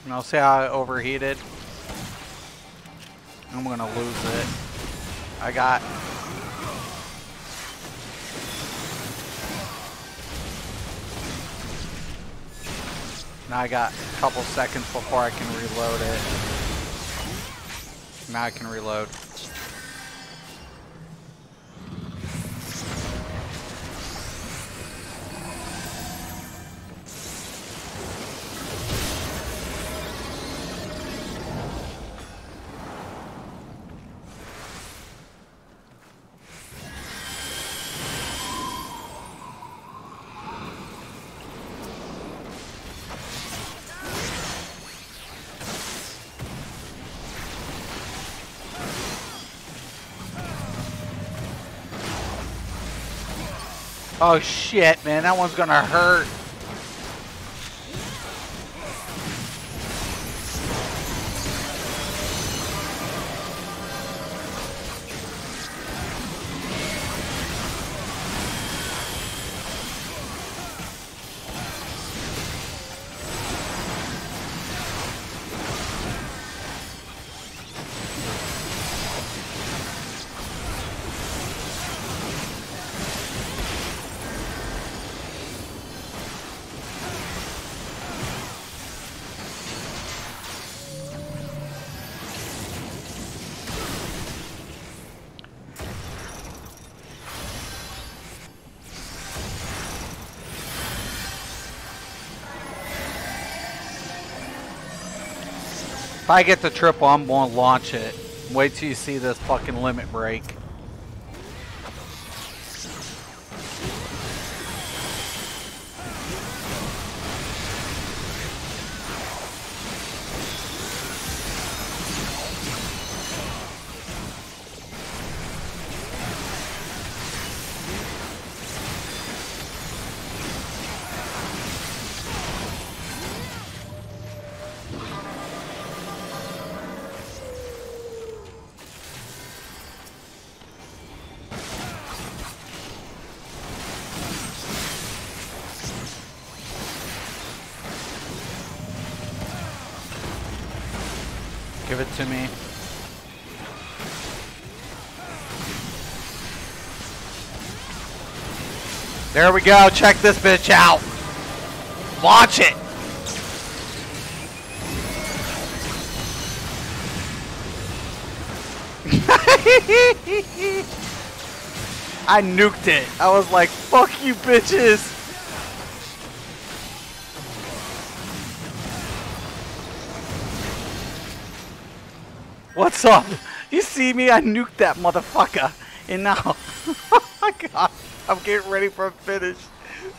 Now see how I overheated? I'm gonna lose it. I got... Now I got a couple seconds before I can reload it. Now I can reload. Oh shit, man, that one's gonna hurt. If I get the triple, I'm gonna launch it. Wait till you see this fucking limit break. Give it to me. There we go. Check this bitch out. Launch it. I nuked it. I was like, fuck you bitches. What's up? You see me? I nuked that motherfucker. And now, oh my god, I'm getting ready for a finish.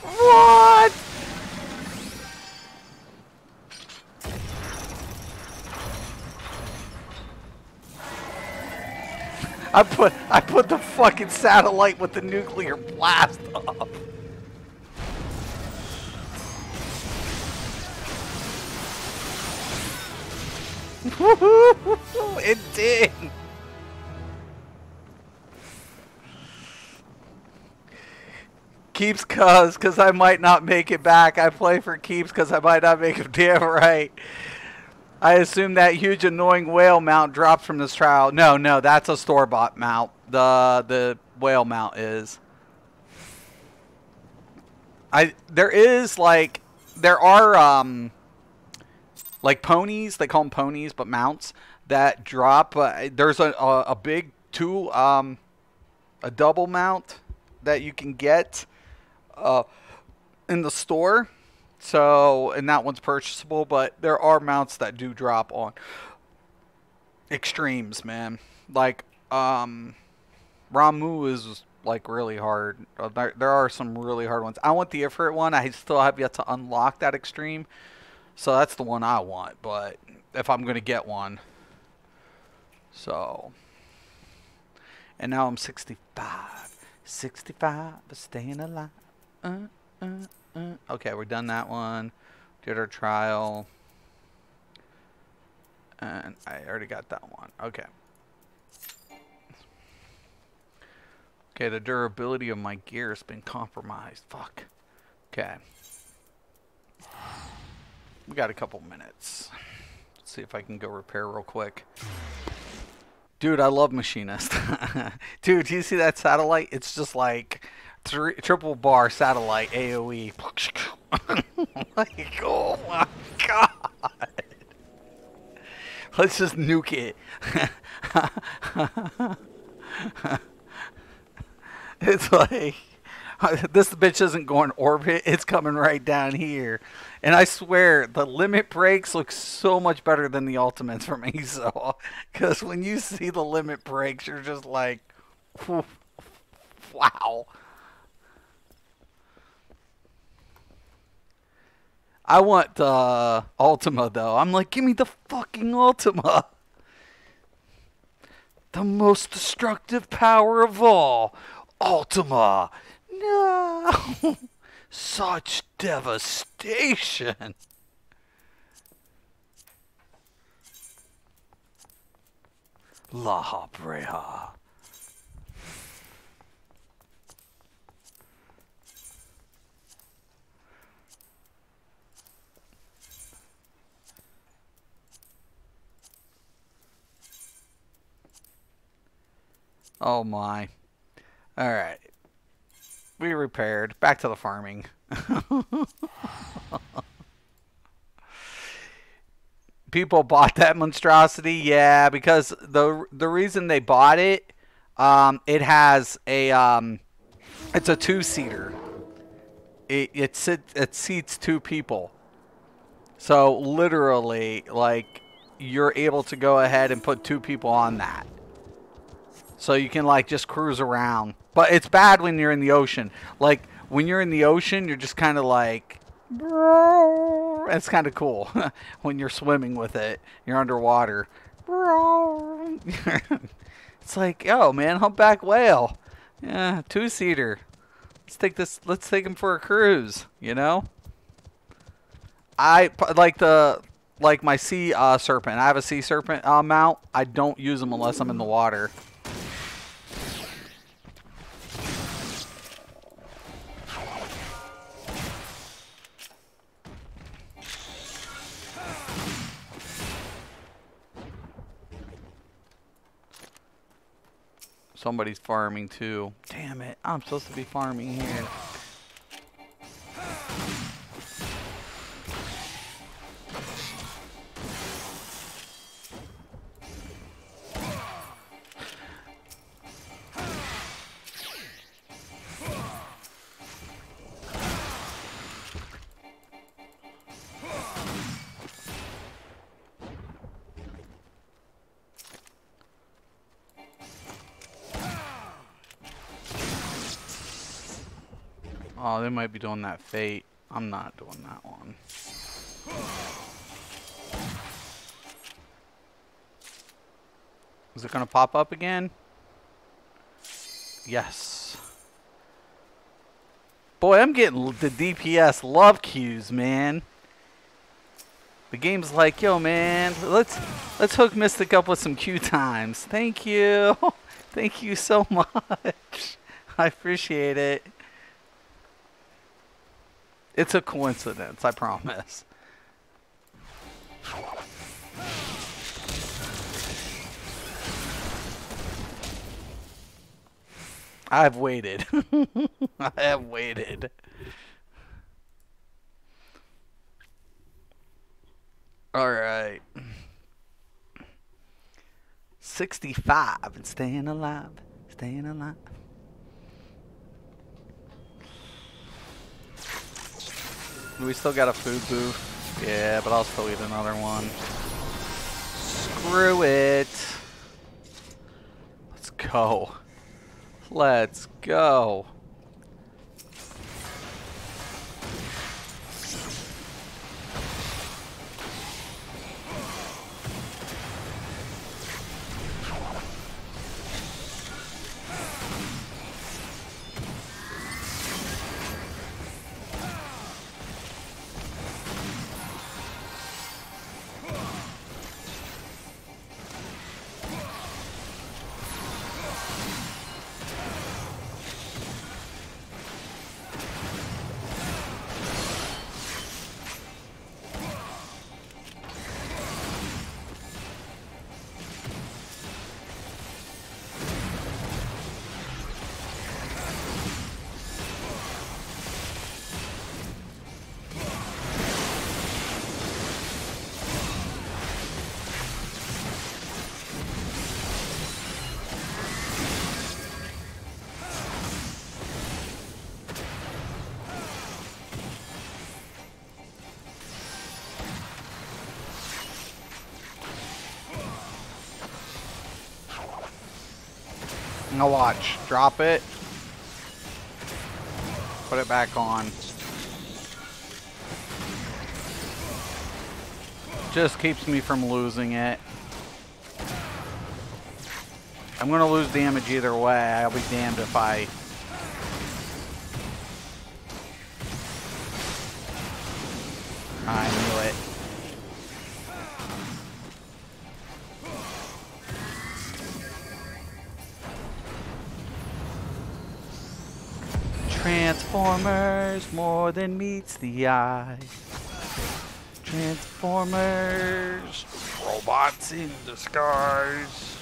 What? I put the fucking satellite with the nuclear blast up. It did. Keeps cause I might not make it back. I play for keeps cause I might not make it. Damn right. I assume that huge annoying whale mount drops from this trial. No, that's a store-bought mount. The whale mount is. There are like ponies, they call them ponies, but mounts that drop. There's a big a double mount that you can get in the store. So, and that one's purchasable, but there are mounts that do drop on extremes, man. Like, Ramu is like really hard. There are some really hard ones. I want the Ifrit one. I still have yet to unlock that extreme. So that's the one I want, but if I'm going to get one. So, and now I'm 65. 65, but staying alive. Okay, we're done that one. Did our trial. And I already got that one. Okay. Okay, the durability of my gear has been compromised. Fuck. Okay. We got a couple minutes. Let's see if I can go repair real quick. Dude, I love Machinist. Dude, do you see that satellite? It's just like triple bar satellite AoE. Like, oh my god. Let's just nuke it. It's like, this bitch isn't going orbit. It's coming right down here. And I swear, the limit breaks look so much better than the ultimates from ESO. Because when you see the limit breaks, you're just like, wow. I want the Ultima, though. I'm like, give me the fucking Ultima. The most destructive power of all. Ultima. No. Such devastation. La Breha. Oh my. Alright. We repaired. Back to the farming. People bought that monstrosity, yeah, because the reason they bought it, it has a it's a 2-seater. It seats 2 people. So literally, like, you're able to go ahead and put 2 people on that. So you can, like, just cruise around. But it's bad when you're in the ocean. Like, when you're in the ocean, you're just kind of like... It's kind of cool. When you're swimming with it. You're underwater. It's like, oh, man, humpback whale. Yeah, 2-seater. Let's take him for a cruise, you know? I like my sea serpent. I have a sea serpent mount. I don't use them unless I'm in the water. Somebody's farming too. Damn it. I'm supposed to be farming here. Oh, they might be doing that fate. I'm not doing that one. Is it going to pop up again? Yes. Boy, I'm getting the DPS love cues, man. The game's like, yo, man, let's hook Mystic up with some Q times. Thank you. Thank you so much. I appreciate it. It's a coincidence, I promise. I've waited. I have waited. Alright. 65 and staying alive. Staying alive. We still got a food booth. Yeah, but I'll still eat another one. Screw it. Let's go. Let's go. Now watch. Drop it. Put it back on. Just keeps me from losing it. I'm gonna lose damage either way. I'll be damned if I... I knew it. Transformers, more than meets the eye. Transformers, robots in disguise.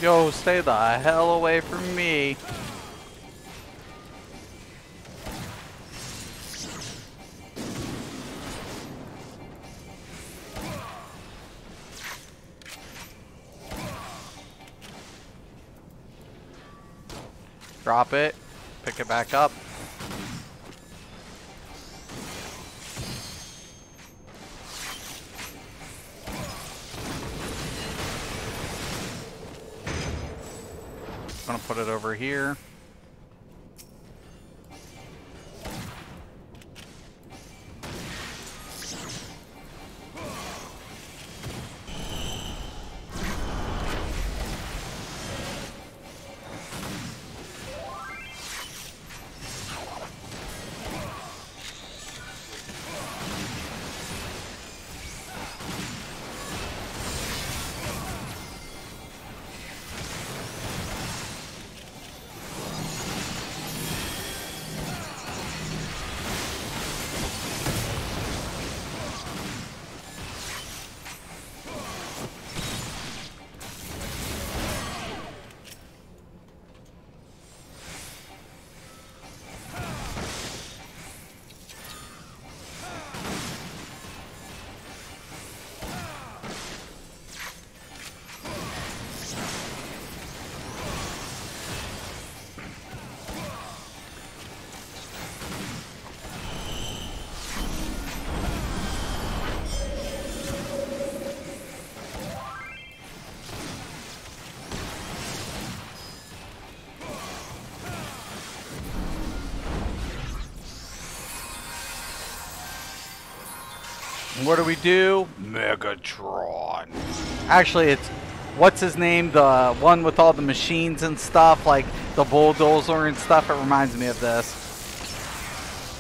Yo, stay the hell away from me. Drop it. Pick it back up. Gonna put it over here. What do we do? Megatron. Actually, it's, what's his name? The one with all the machines and stuff, like the bulldozer and stuff. It reminds me of this.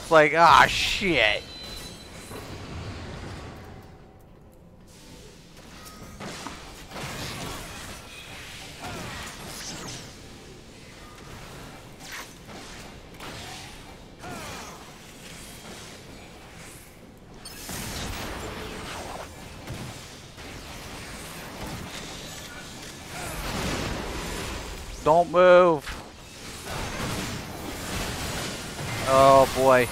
It's like, ah, shit. Don't move. Oh boy.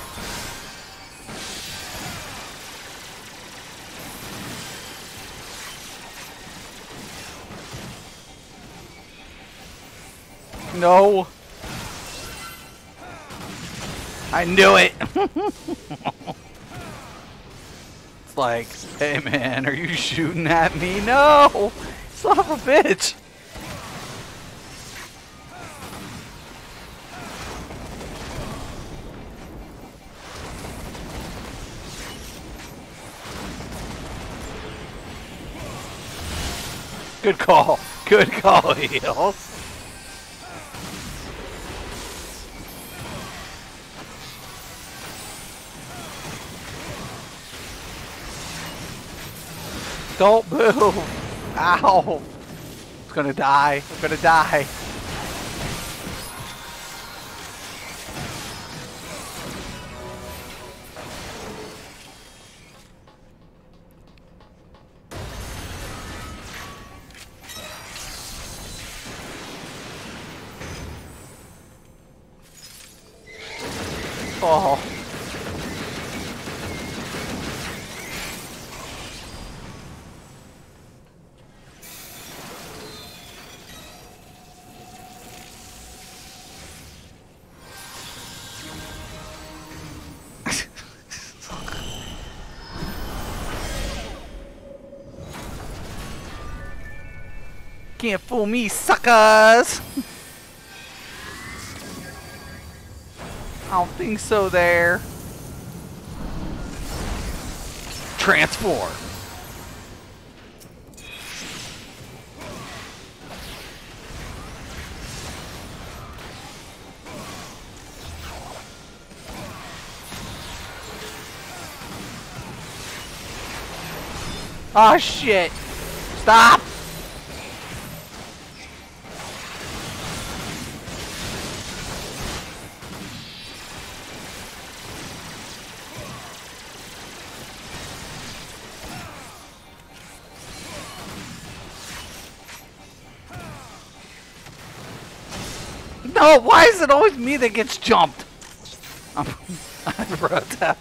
No. I knew it. It's like, hey man, are you shooting at me? No. Son of a bitch. Good call. Good call, Heels. Don't move. Ow. I'm gonna die. I'm gonna die. fall. Can't fool me, suckers! I don't think so there. Transform! Oh shit! Stop! No, why is it always me that gets jumped? I wrote that.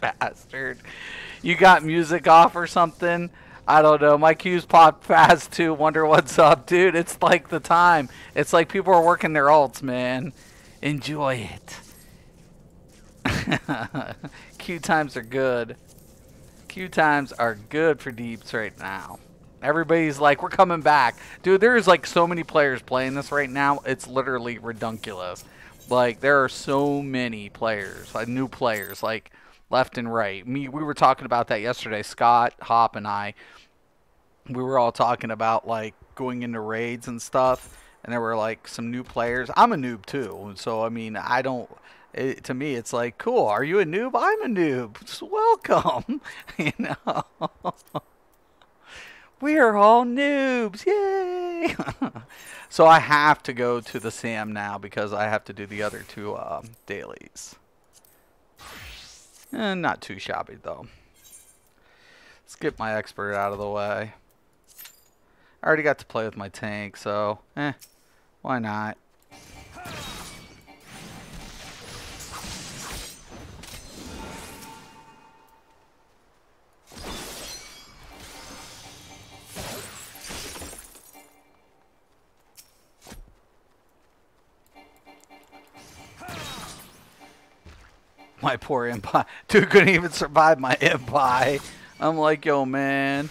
Bastard. You got music off or something? I don't know. My queues popped fast too. Wonder what's up, dude. It's like the time. It's like people are working their ults, man. Enjoy it. Queue times are good. Queue times are good for deeps right now. Everybody's like, we're coming back. Dude, there's like so many players playing this right now. It's literally ridiculous. Like, there are so many players, like new players, like left and right. We were talking about that yesterday. Scott, Hop, and I, we were all talking about like going into raids and stuff. And there were like some new players. I'm a noob too. So, I mean, I don't... to me, it's like, cool. Are you a noob? I'm a noob. Just welcome. You know, we are all noobs. Yay! So I have to go to the Sam now because I have to do the other two dailies. Not too shabby though. Let's get my expert out of the way. I already got to play with my tank, so why not? My poor Impi. Dude couldn't even survive my Impi. I'm like, yo, man.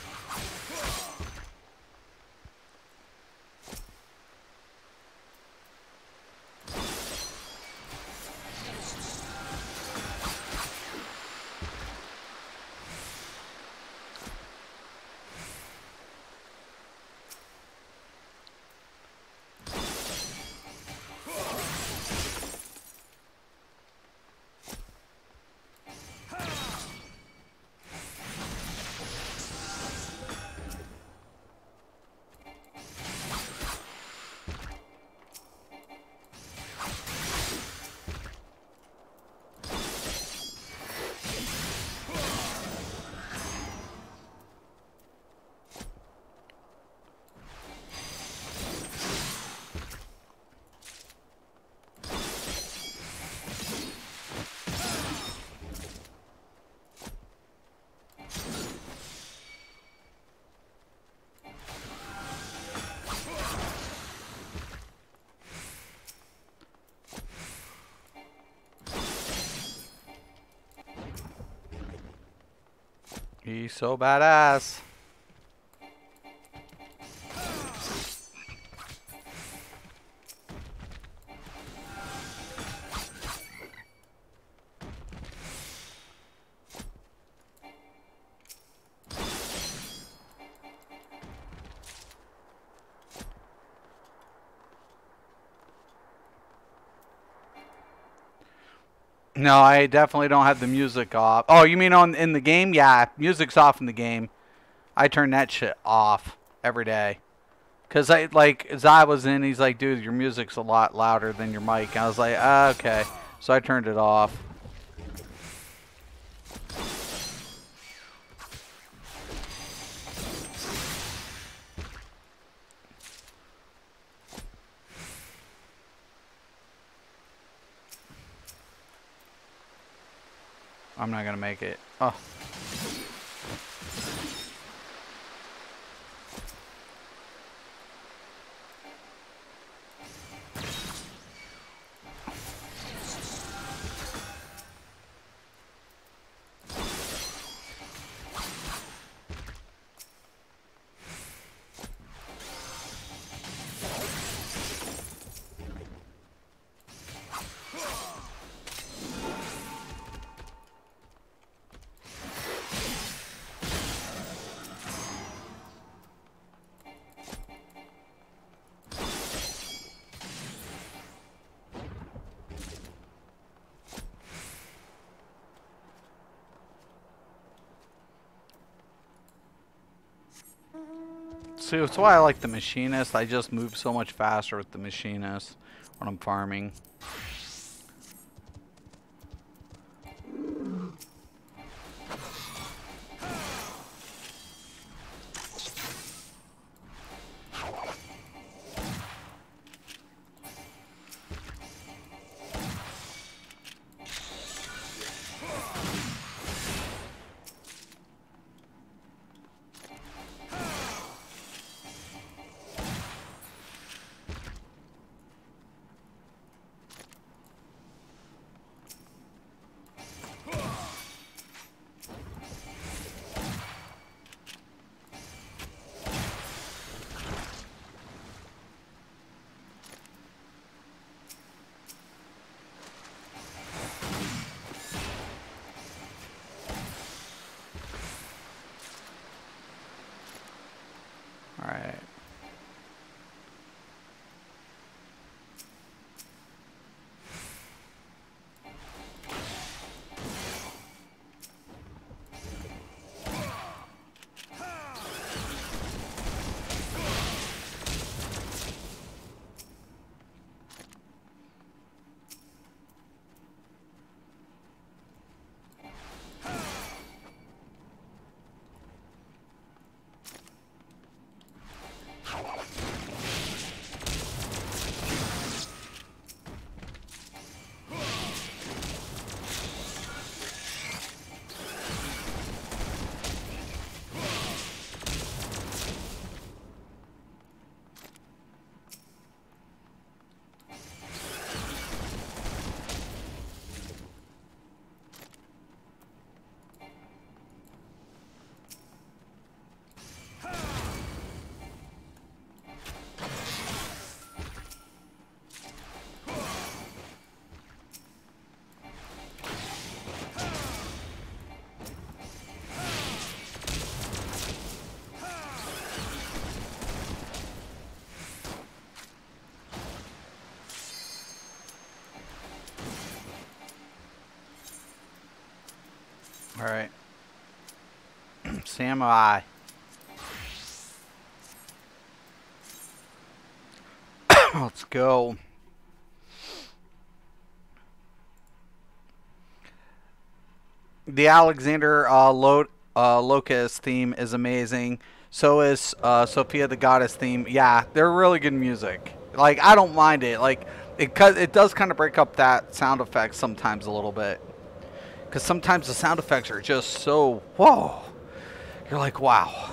He's so badass. No, I definitely don't have the music off. Oh, you mean in the game? Yeah, music's off in the game. I turn that shit off every day. Cause Zai was in, he's like, dude, your music's a lot louder than your mic. And I was like, okay. So I turned it off. I'm not gonna make it. Oh. See, that's why I like the Machinist. I just move so much faster with the Machinist when I'm farming. Alright. Alright. Samurai. Let's go. The Alexander Locust theme is amazing. So is Sophia the Goddess theme. Yeah, they're really good music. Like, I don't mind it. Like, it does kind of break up that sound effect sometimes a little bit. Because sometimes the sound effects are just so, whoa. You're like, wow.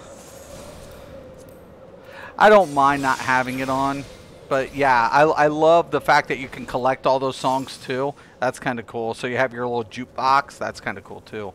I don't mind not having it on. But yeah, I love the fact that you can collect all those songs too. That's kind of cool. So you have your little jukebox. That's kind of cool too.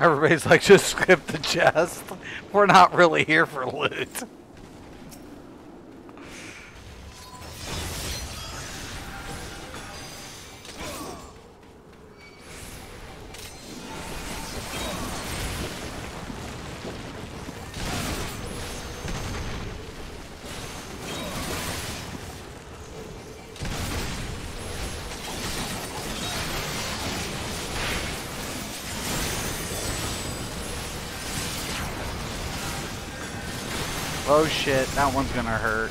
Everybody's like, just skip the chest. We're not really here for loot. Oh shit, that one's gonna hurt.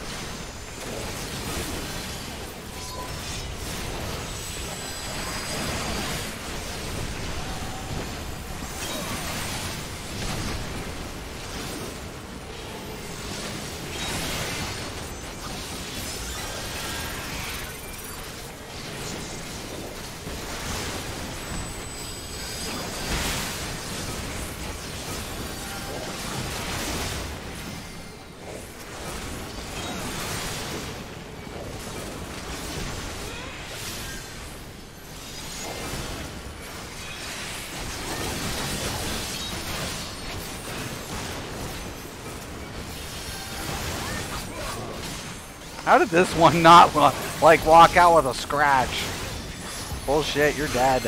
How did this one not like walk out with a scratch? Bullshit, you're dead.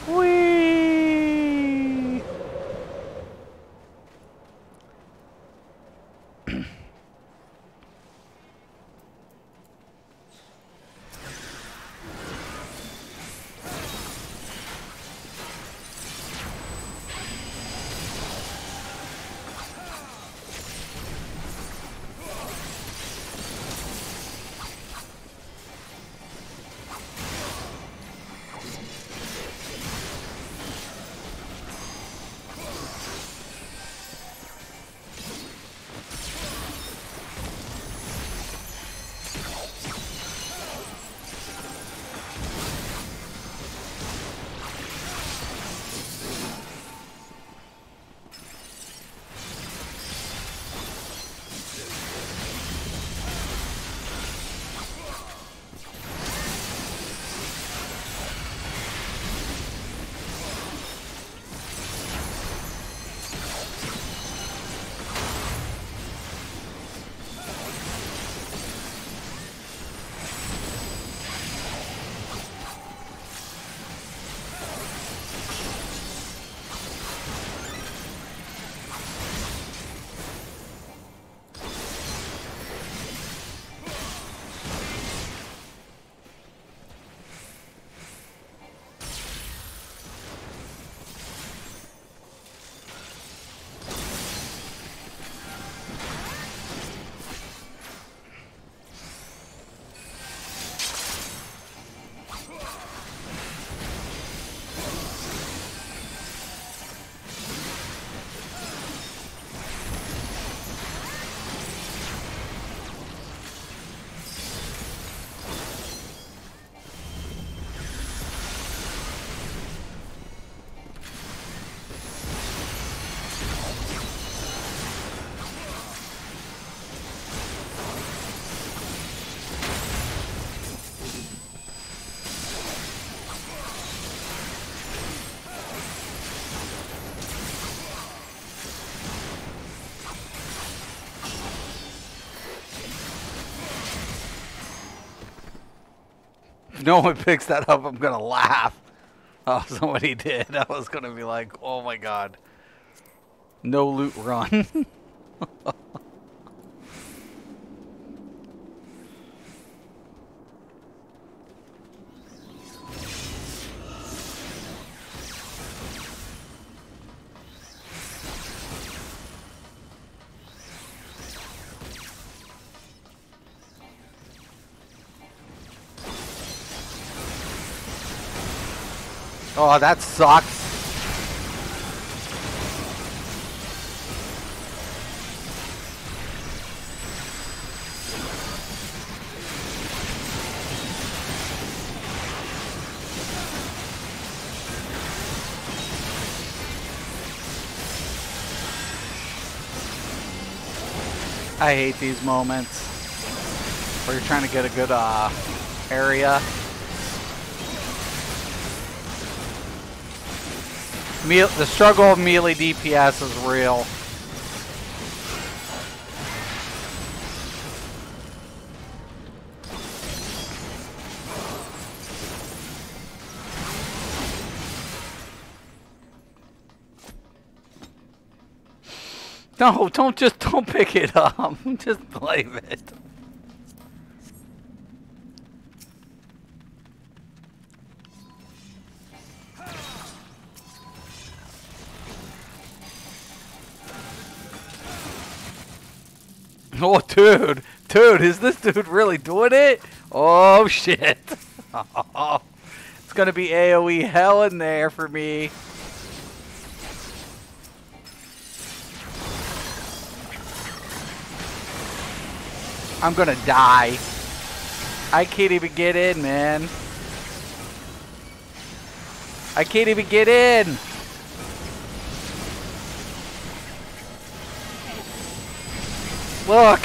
Whee! If no one picks that up, I'm gonna laugh. Oh, somebody did. I was gonna be like, oh my god. No loot run. Oh, that sucks. I hate these moments where you're trying to get a good area. The struggle of melee DPS is real. No, don't pick it up. Just blame it. Oh, dude. Dude, is this dude really doing it? Oh, shit. Oh, it's gonna be AoE hell in there for me. I'm gonna die. I can't even get in, man. I can't even get in. Look.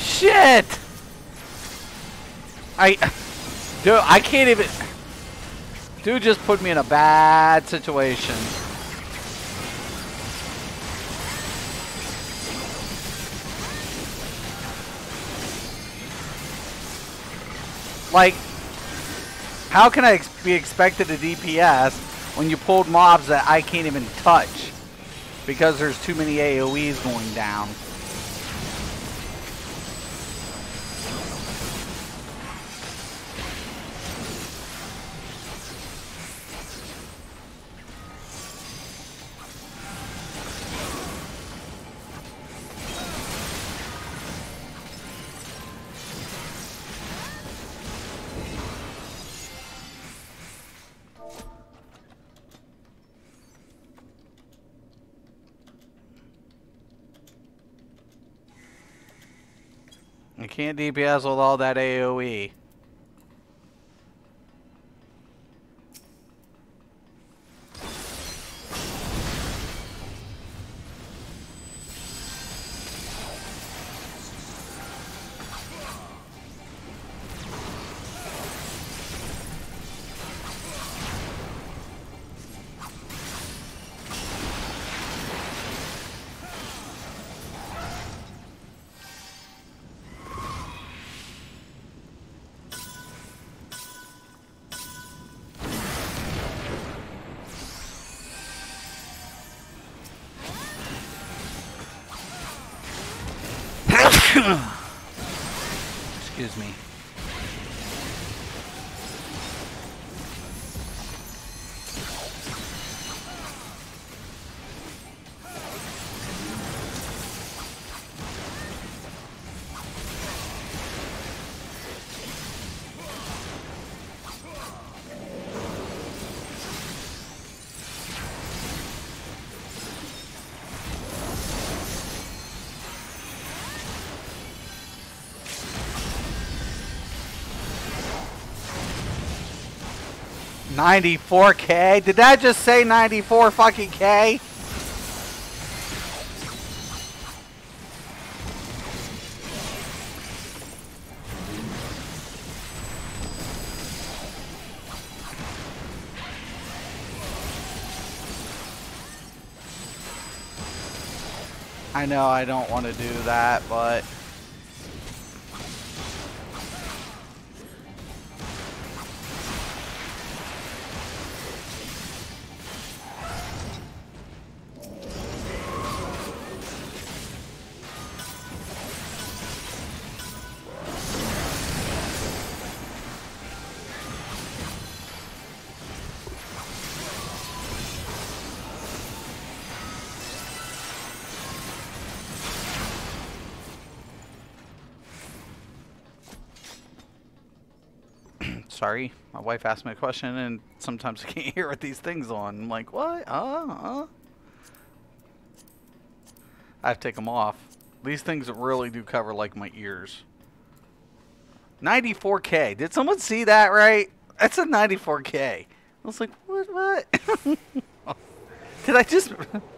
Shit. Dude, I can't even. Dude just put me in a bad situation. Like, how can I be expected to DPS when you pulled mobs that I can't even touch because there's too many AoEs going down? I can't DPS with all that AoE. Excuse me. $94K? Did that just say 94 fucking K? I know I don't want to do that, but sorry, my wife asked me a question and sometimes I can't hear what these things on. I'm like, what? I have to take them off. These things really do cover like my ears. 94K. Did someone see that right? That's a 94K. I was like, what? Did I just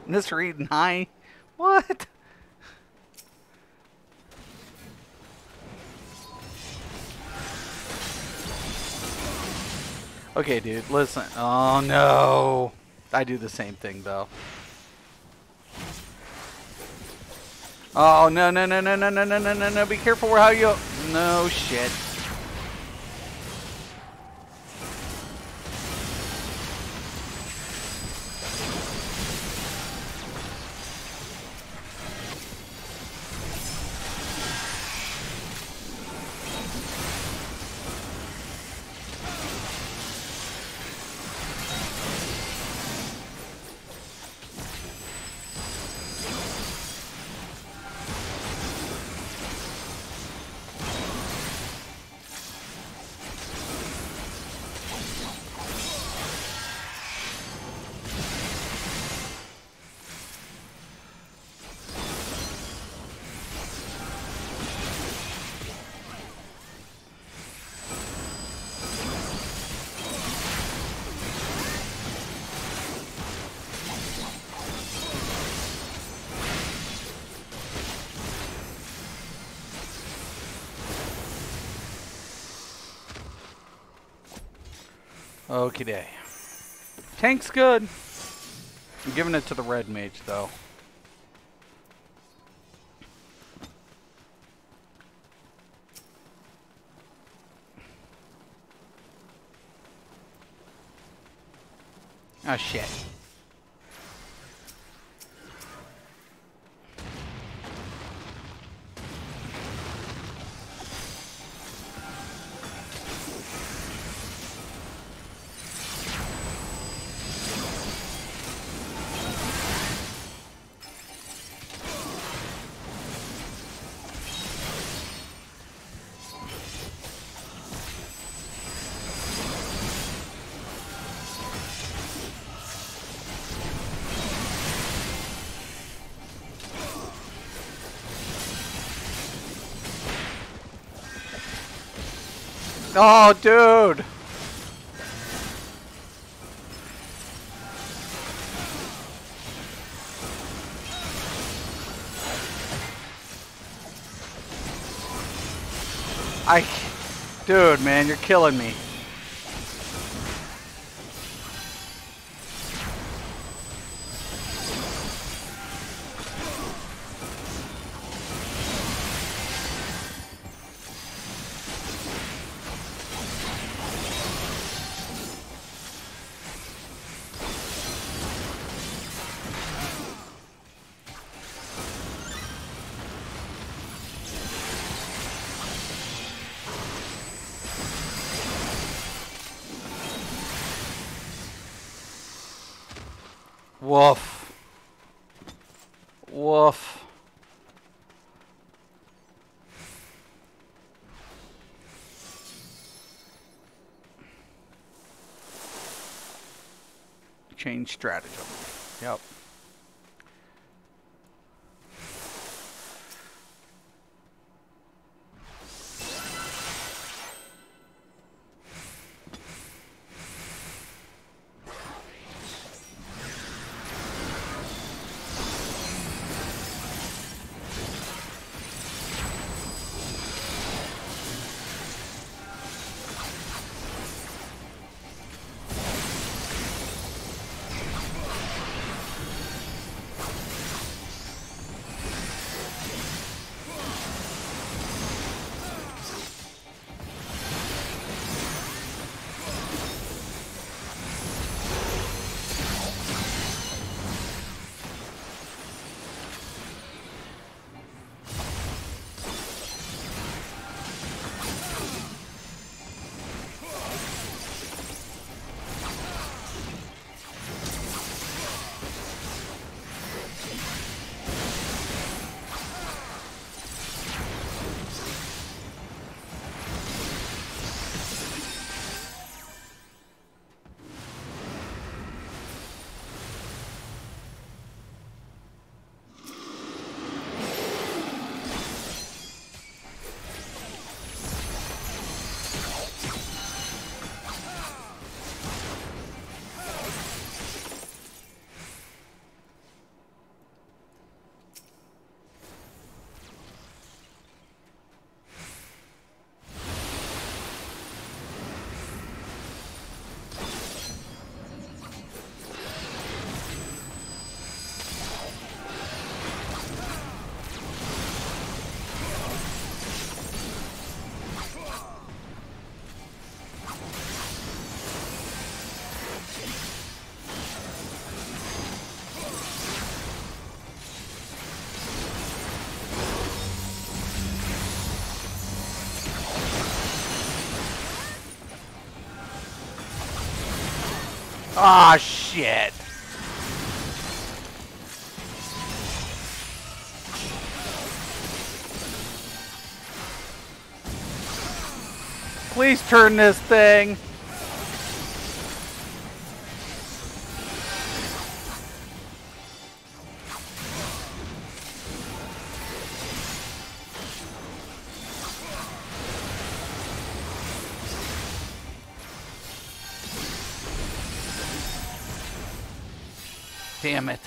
misread 9? What? Okay, dude, listen. Oh, no. I do the same thing, though. Oh, no, no, no, no, no, no, no, no, no, no. Be careful how you... No shit. Okie day. Tank's good. I'm giving it to the red mage, though. Oh, shit. Oh, dude! Dude, man, you're killing me. Woof. Woof. Change stratagem. Yep. Ah, shit. Please turn this thing. Damn it.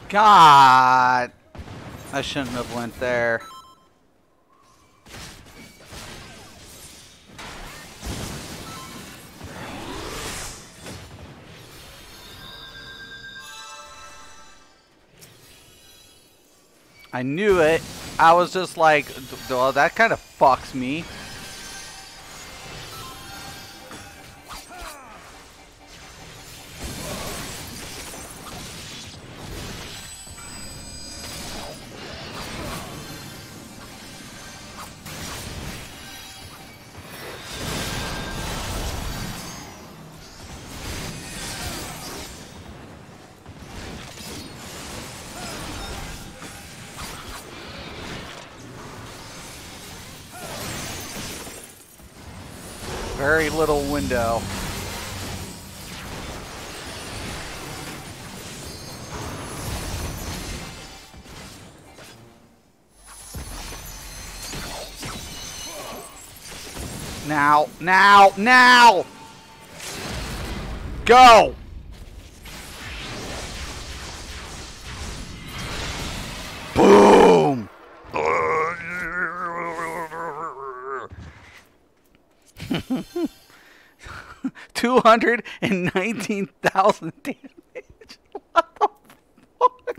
God. I shouldn't have went there. I knew it. I was just like, well, that kind of fucks me. Very little window. Now, now, now! Go! Boom! 219,000 damage. What the fuck?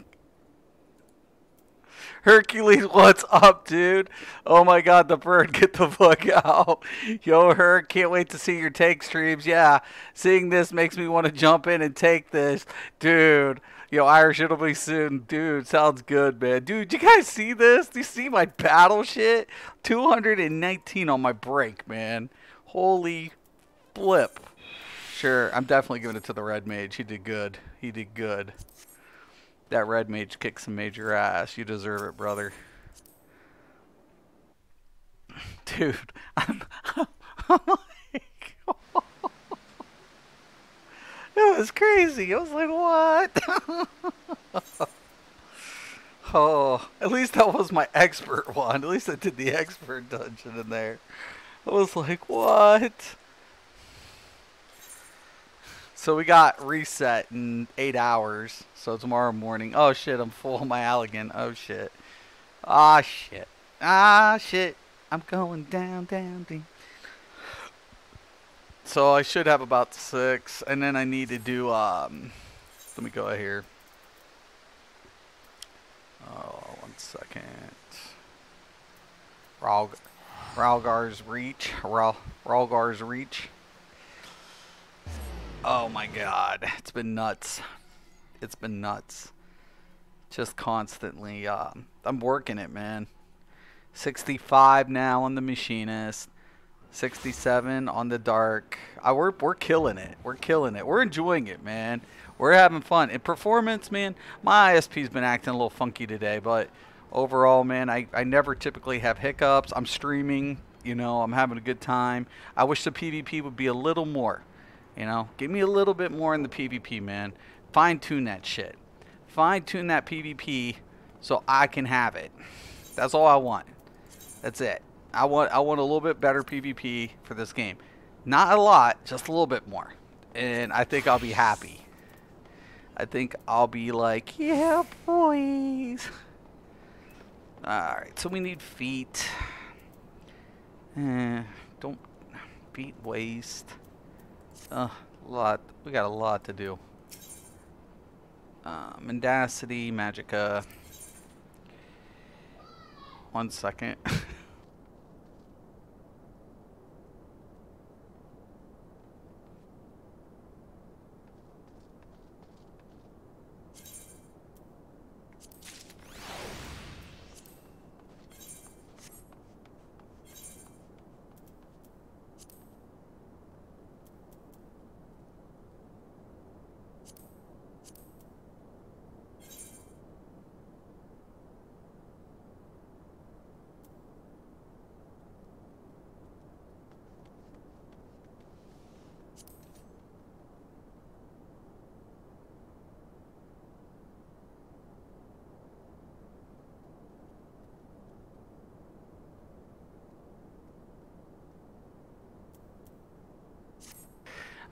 Hercules, what's up, dude? Oh my god, the bird, get the fuck out. Yo, Herc, can't wait to see your take streams. Yeah, seeing this makes me want to jump in and take this. Dude, yo, Irish, it'll be soon. Dude, sounds good, man. Dude, you guys see this? Do you see my battle shit? 219 on my break, man. Holy flip. Sure, I'm definitely giving it to the red mage. He did good. He did good. That red mage kicked some major ass. You deserve it, brother. Dude, I'm like, it was crazy. I was like, what? Oh, at least that was my expert one. At least I did the expert dungeon in there. I was like, what? So we got reset in 8 hours. So tomorrow morning. Oh shit, I'm full of my Allergan. Oh shit. Ah shit. Ah shit. I'm going down, down, down. So I should have about 6. And then I need to do, let me go here. Oh, 1 second. Ralgar's Reach. Ralgar's Reach. Oh my god. It's been nuts. It's been nuts. Just constantly, I'm working it, man. 65 now on the Machinist. 67 on the Dark. We're killing it. We're killing it. We're enjoying it, man. We're having fun. In performance, man, my ISP's been acting a little funky today, but overall, man, I never typically have hiccups. I'm streaming, you know, I'm having a good time. I wish the PvP would be a little more, you know. Give me a little bit more in the PvP, man. Fine-tune that shit. Fine-tune that PvP so I can have it. That's all I want. That's it. I want a little bit better PvP for this game. Not a lot, just a little bit more. And I think I'll be happy. I think I'll be like, yeah, boys. Alright, so we need feet. Don't feet waste. A lot. We got a lot to do. Mendacity, Magicka. 1 second.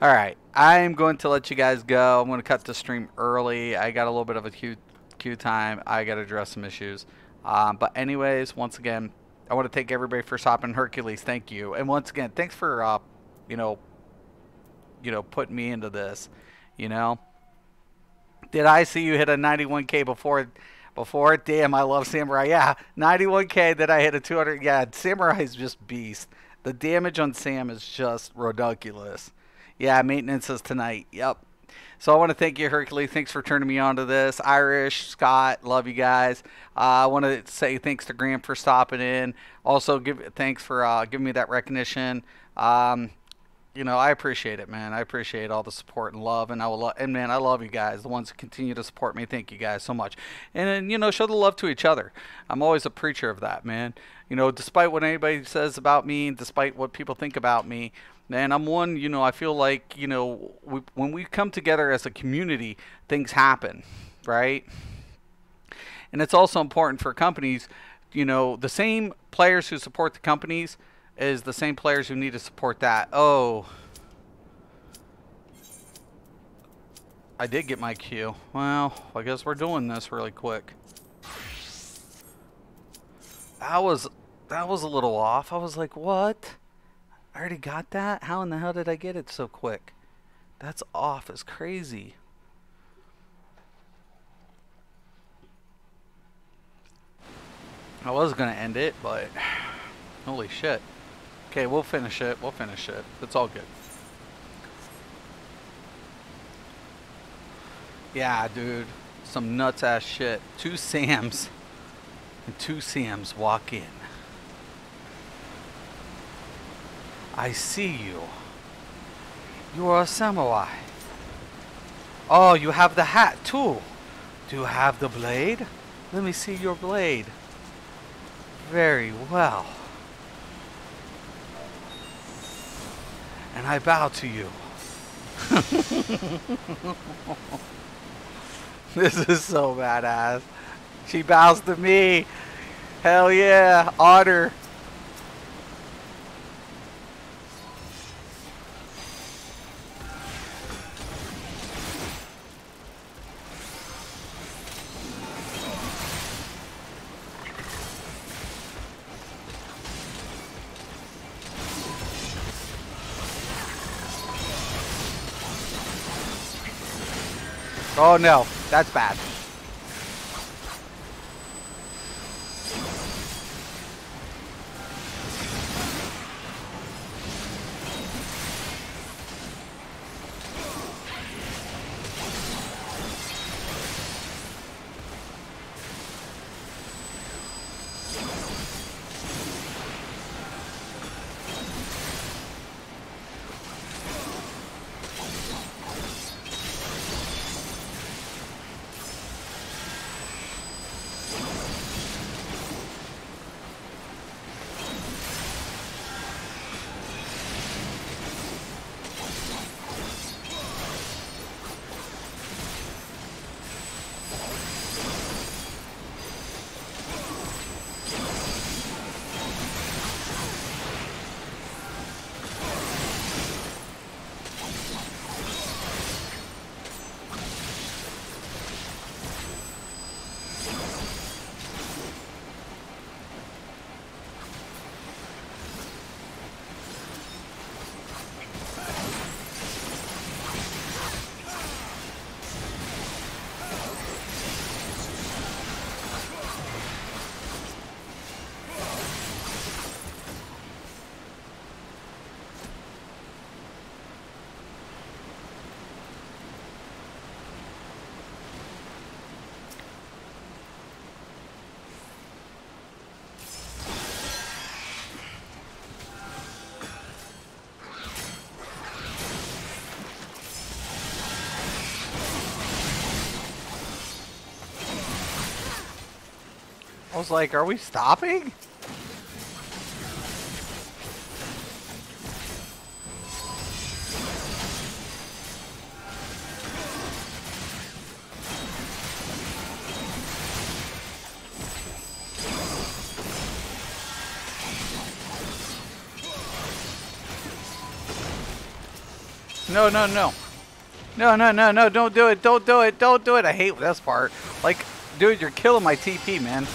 All right, I'm going to let you guys go. I'm going to cut the stream early. I got a little bit of a queue time. I got to address some issues. But anyways, once again, I want to thank everybody for stopping. Hercules, thank you. And once again, thanks for you know, putting me into this. You know, did I see you hit a 91K before? Damn, I love Samurai. Yeah, 91K. That I hit a 200. Yeah, Samurai's just beast. The damage on Sam is just ridiculous. Yeah, maintenance is tonight. Yep. So I want to thank you, Hercules. Thanks for turning me on to this. Irish, Scott, love you guys. I want to say thanks to Graham for stopping in. Also, thanks for giving me that recognition. You know, I appreciate it, man. I appreciate all the support and love, and man, I love you guys, the ones who continue to support me. Thank you guys so much, and you know, show the love to each other. I'm always a preacher of that, man. You know, despite what anybody says about me, despite what people think about me, man, I'm one. You know, I feel like, you know, when we come together as a community, things happen, right? And it's also important for companies. You know, the same players who support the companies is the same players who need to support that. Oh, I did get my cue. Well, I guess we're doing this really quick. That was a little off. I was like, what? I already got that? How in the hell did I get it so quick? That's off. It's crazy. I was going to end it, but holy shit. Okay, we'll finish it. We'll finish it. It's all good. Yeah, dude. Some nuts ass shit. 2 Sams. And 2 Sams walk in. I see you. You are a samurai. Oh, you have the hat too. Do you have the blade? Let me see your blade. Very well. And I bow to you. This is so badass. She bows to me. Hell yeah. Honor. Oh no, that's bad. was like, are we stopping? No, no, no. No, no, no, no, don't do it, don't do it, don't do it. I hate this part. Like, dude, you're killing my TP, man.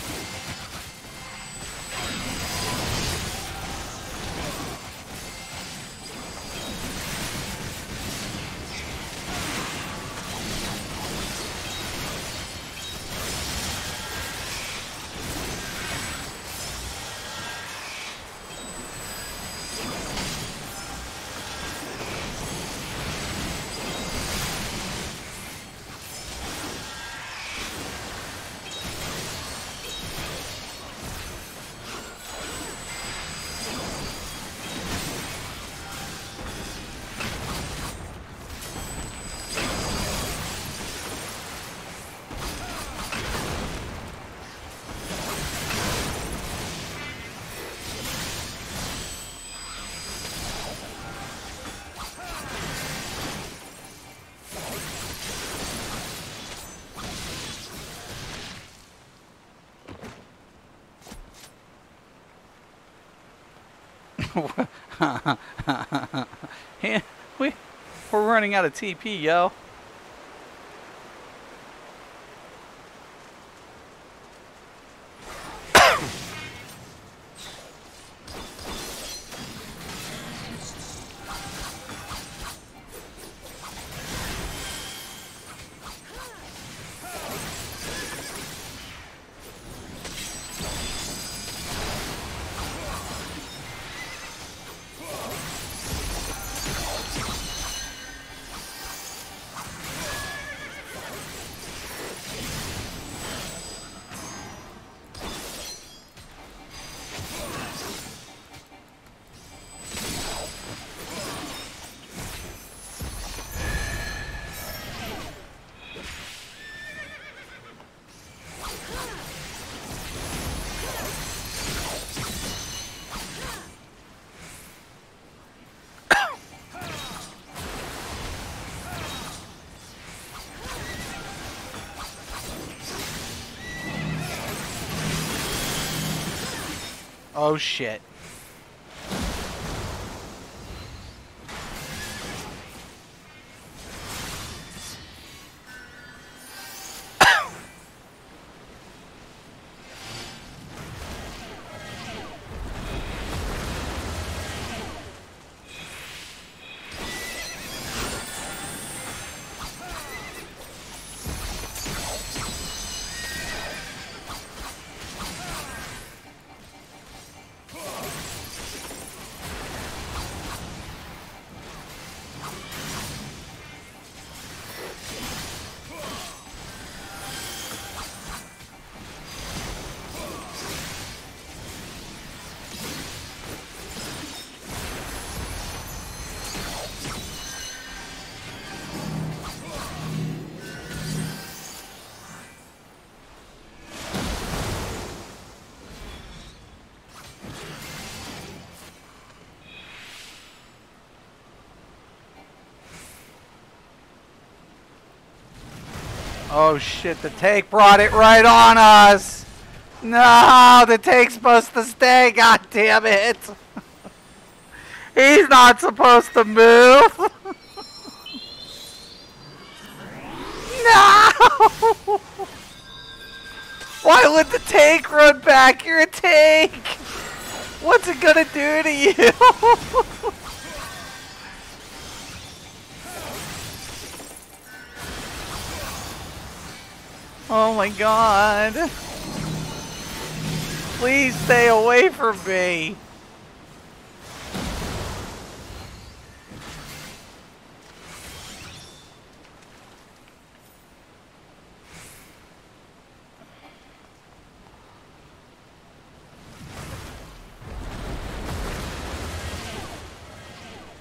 Yeah, we're running out of TP, yo. Oh shit. Oh shit, the tank brought it right on us! No, the tank's supposed to stay, god damn it! He's not supposed to move! No! Why would the tank run back? You're a tank! What's it gonna do to you? Oh my god. Please stay away from me.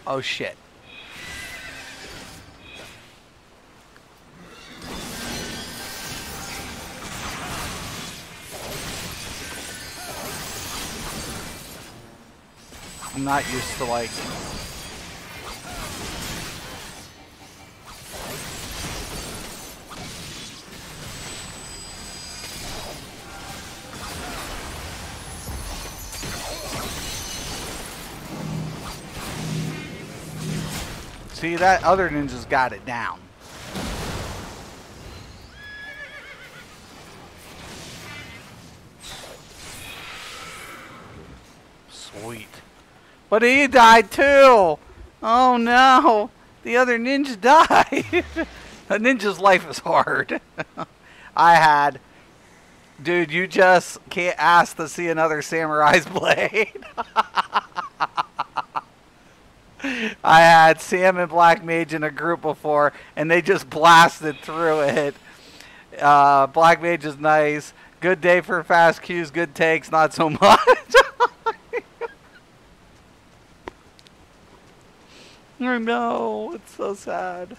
Oh shit. I'm not used to like... See, that other ninja's got it down. Sweet. But he died too! Oh no! The other ninja died! A ninja's life is hard. I had... Dude, you just can't ask to see another samurai's blade. I had Sam and Black Mage in a group before, and they just blasted through it. Black Mage is nice. Good day for fast queues, good takes, not so much. I know, it's so sad.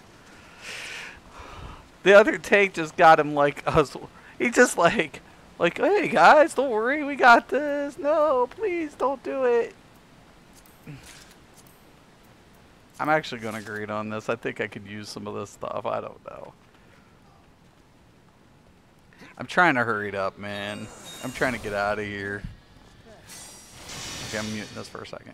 The other tank just got him like us. He just like, hey guys, don't worry, we got this. No, please don't do it. I'm actually going to grade on this. I think I could use some of this stuff. I don't know. I'm trying to hurry it up, man. I'm trying to get out of here. Okay, I'm muting this for a second.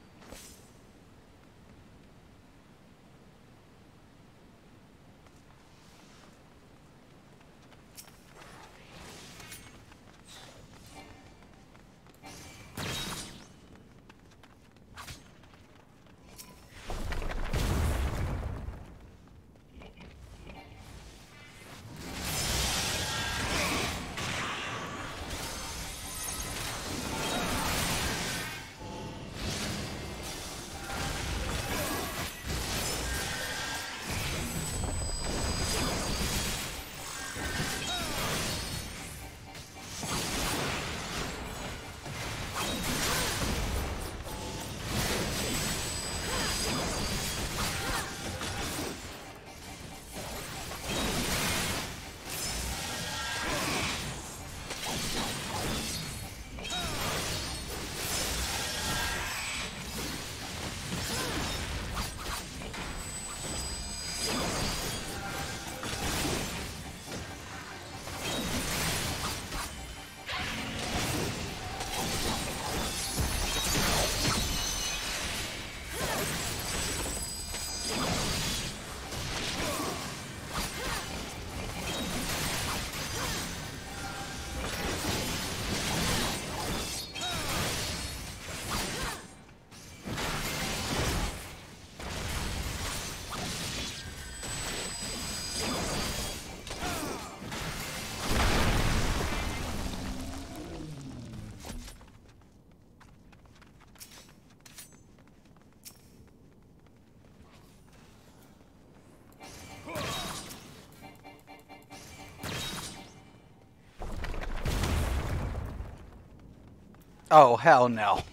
Oh, hell no.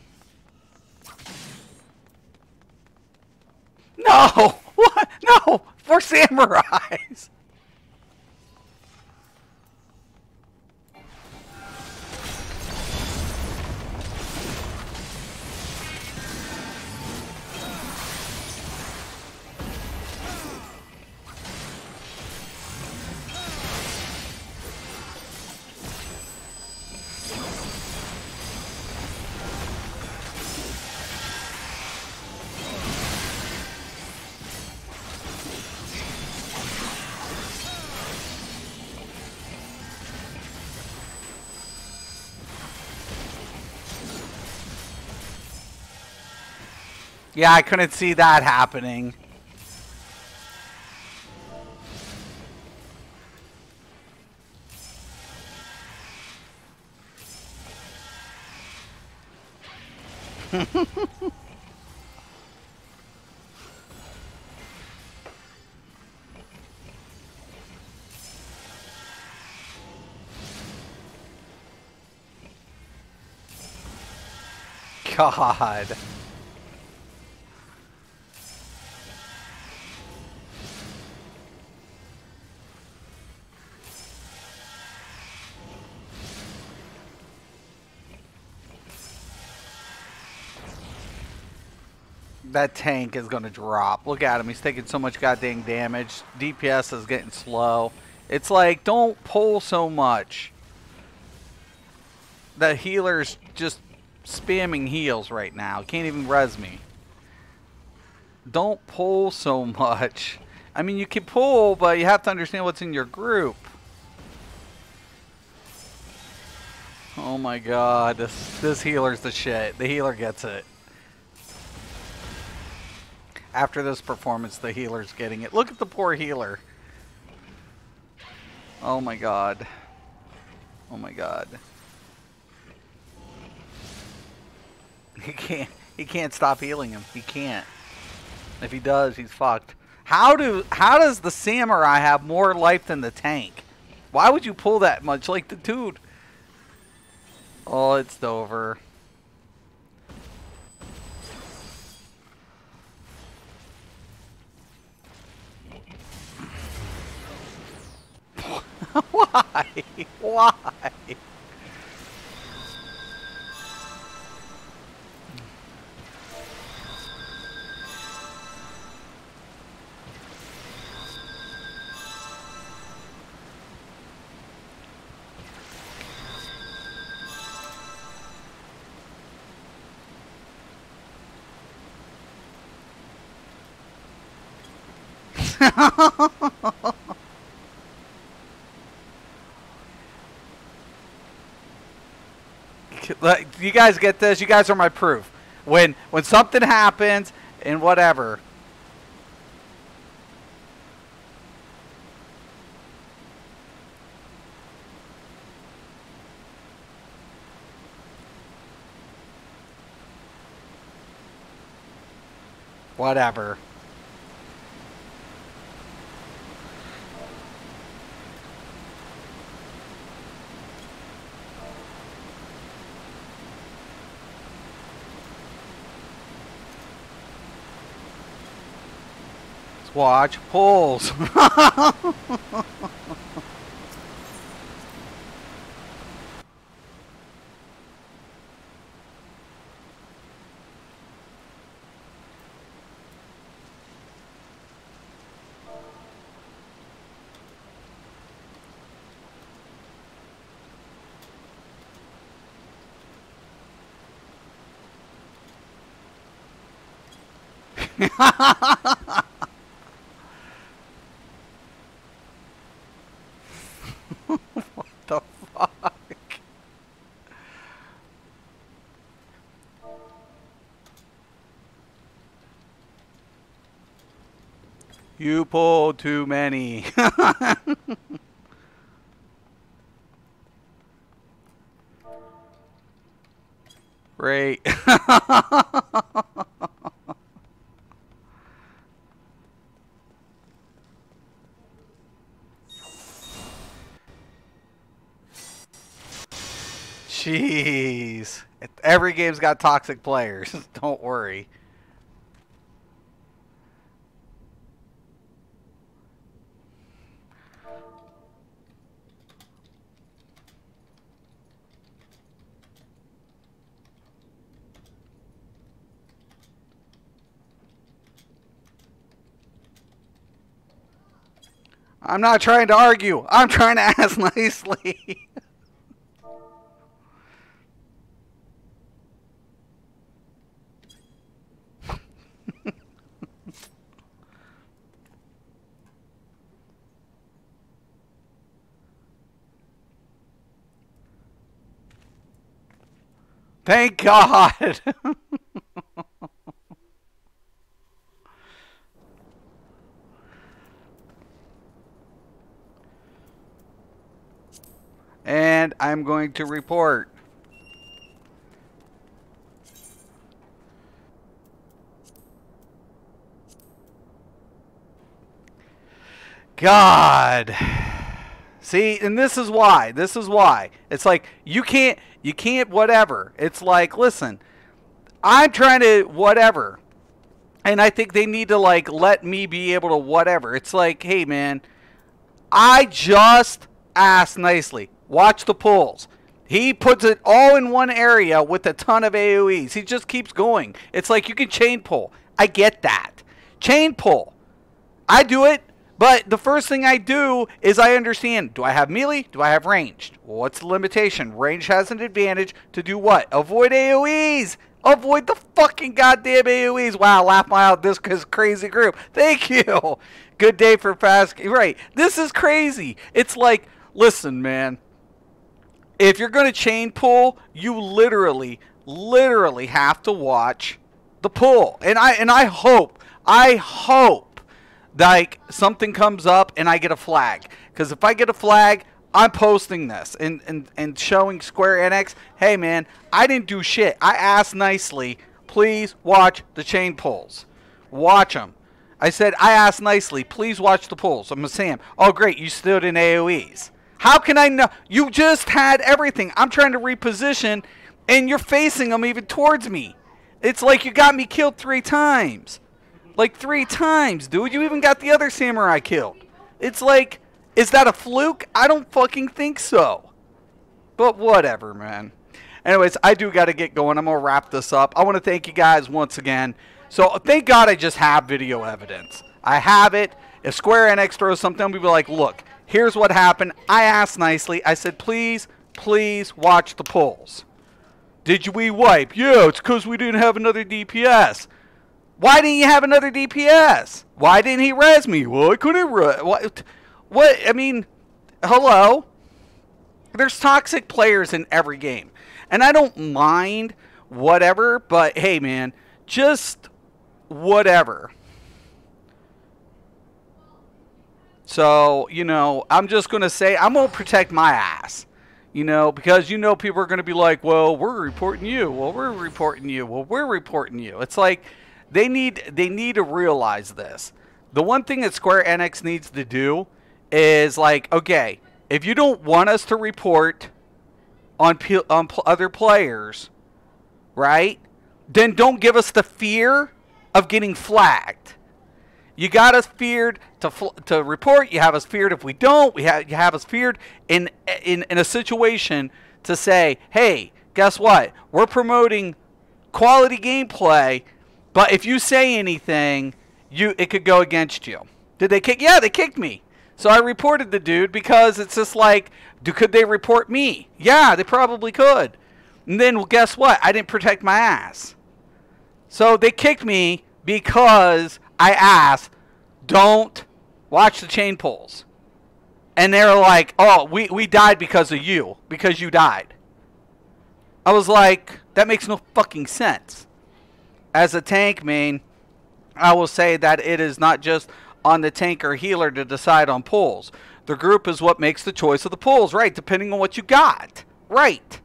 No! What? No! For samurais! Yeah, I couldn't see that happening. God. That tank is going to drop. Look at him. He's taking so much goddamn damage. DPS is getting slow. It's like, don't pull so much. The healer's just spamming heals right now. Can't even res me. Don't pull so much. I mean, you can pull, but you have to understand what's in your group. Oh my god, this healer's the shit. The healer gets it. After this performance, the healer's getting it. Look at the poor healer. Oh my god. Oh my god. He can't stop healing him. He can't. If he does, he's fucked. How does the samurai have more life than the tank? Why would you pull that much? Like the dude. Oh, it's over. Why? Why? You guys get this? You guys are my proof. When something happens and whatever. Whatever. Watch pulls. What the fuck? You pulled too many. Great. Jeez. Every game's got toxic players. Don't worry. I'm not trying to argue. I'm trying to ask nicely. Thank God. And I'm going to report. God. See, and this is why. This is why. It's like you can't whatever. It's like, listen, I'm trying to whatever. And I think they need to like let me be able to whatever. It's like, hey man, I just asked nicely. Watch the pulls. He puts it all in one area with a ton of AoEs. He just keeps going. It's like you can chain pull. I get that. Chain pull. I do it, but the first thing I do is I understand, do I have melee? Do I have ranged? Well, what's the limitation? Range has an advantage to do what? Avoid AoEs. Avoid the fucking goddamn AoEs. Wow, laugh my out this crazy group. Thank you. Good day for fast. Right. This is crazy. It's like, listen, man. If you're going to chain pull, you literally have to watch the pull. And I hope like something comes up and I get a flag. Because if I get a flag, I'm posting this and showing Square Enix, hey man, I didn't do shit. I asked nicely, please watch the chain pulls. Watch them. I said, I asked nicely, please watch the pulls. I'm a Sam. Oh great, you stood in AoEs. How can I know? You just had everything. I'm trying to reposition and you're facing them even towards me. It's like you got me killed 3 times. Like 3 times, dude. You even got the other samurai killed. It's like, is that a fluke? I don't fucking think so. But whatever, man. Anyways, I do got to get going. I'm going to wrap this up. I want to thank you guys once again. So thank God I just have video evidence. I have it. If Square Enix throws something, we'll be like, look, here's what happened. I asked nicely. I said, please watch the pulls. Did we wipe? Yeah, it's because we didn't have another DPS. Why didn't you have another DPS? Why didn't he res me? Well, I couldn't res. What? I mean, hello? There's toxic players in every game. And I don't mind whatever, but hey, man, just whatever. So, you know, I'm just going to say I'm going to protect my ass. You know, because you know people are going to be like, well, we're reporting you. Well, we're reporting you. Well, we're reporting you. It's like they need to realize this. The one thing that Square Enix needs to do is like, okay, if you don't want us to report on other players, right, then don't give us the fear of getting flagged. You got us feared to report. You have us feared if we don't. You have us feared in a situation to say, hey, guess what? We're promoting quality gameplay, but if you say anything, it could go against you. Did they kick? Yeah, they kicked me. So I reported the dude because it's just like, could they report me? Yeah, they probably could. And then, well, guess what? I didn't protect my ass. So they kicked me because I asked, don't watch the chain pulls. And they're like, oh, we died because of you. Because you died. I was like, that makes no fucking sense. As a tank main, I will say that it is not just on the tank or healer to decide on pulls. The group is what makes the choice of the pulls, right? Depending on what you got. Right.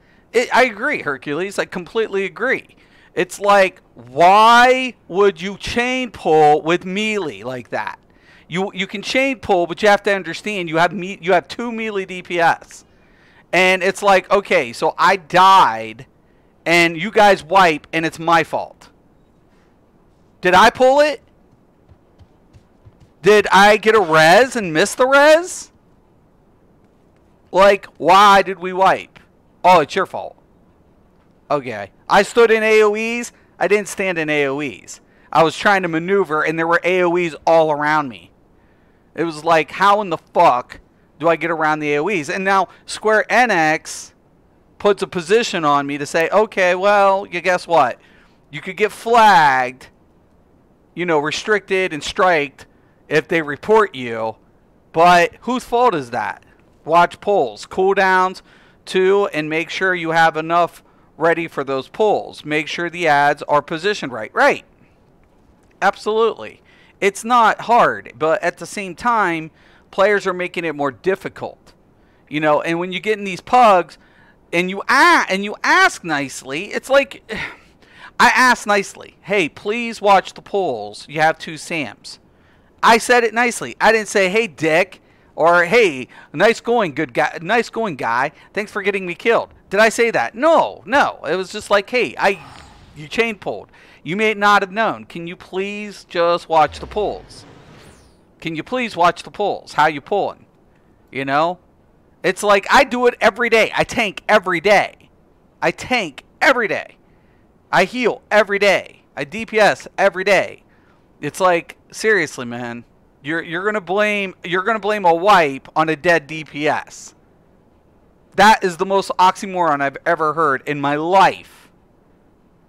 I agree, Hercules. I completely agree. It's like, why would you chain pull with melee like that? You can chain pull, but you have to understand you have 2 melee DPS. And it's like, okay, so I died and you guys wipe and it's my fault. Did I pull it? Did I get a res and miss the res? Like, why did we wipe? Oh, it's your fault. Okay. I stood in AoEs. I didn't stand in AoEs. I was trying to maneuver, and there were AoEs all around me. It was like, how in the fuck do I get around the AoEs? And now Square Enix puts a position on me to say, okay, well, guess what? You could get flagged, you know, restricted and striked if they report you. But whose fault is that? Watch pulls. Cooldowns, too, and make sure you have enough ready for those pulls. Make sure the ads are positioned right. Right. Absolutely. It's not hard, but at the same time, players are making it more difficult. You know, and when you get in these pugs and you ask nicely, it's like I asked nicely, "Hey, please watch the pulls. You have 2 Sams." I said it nicely. I didn't say, "Hey, dick," or "Hey, nice going, good guy. Nice going, guy. Thanks for getting me killed." Did I say that? No, no. It was just like, "Hey, you chain pulled. You may not have known. Can you please just watch the pulls? Can you please watch the pulls? How you pulling?" You know? It's like I do it every day. I tank every day. I tank every day. I heal every day. I DPS every day. It's like, seriously, man. You're gonna blame a wipe on a dead DPS. That is the most oxymoron I've ever heard in my life.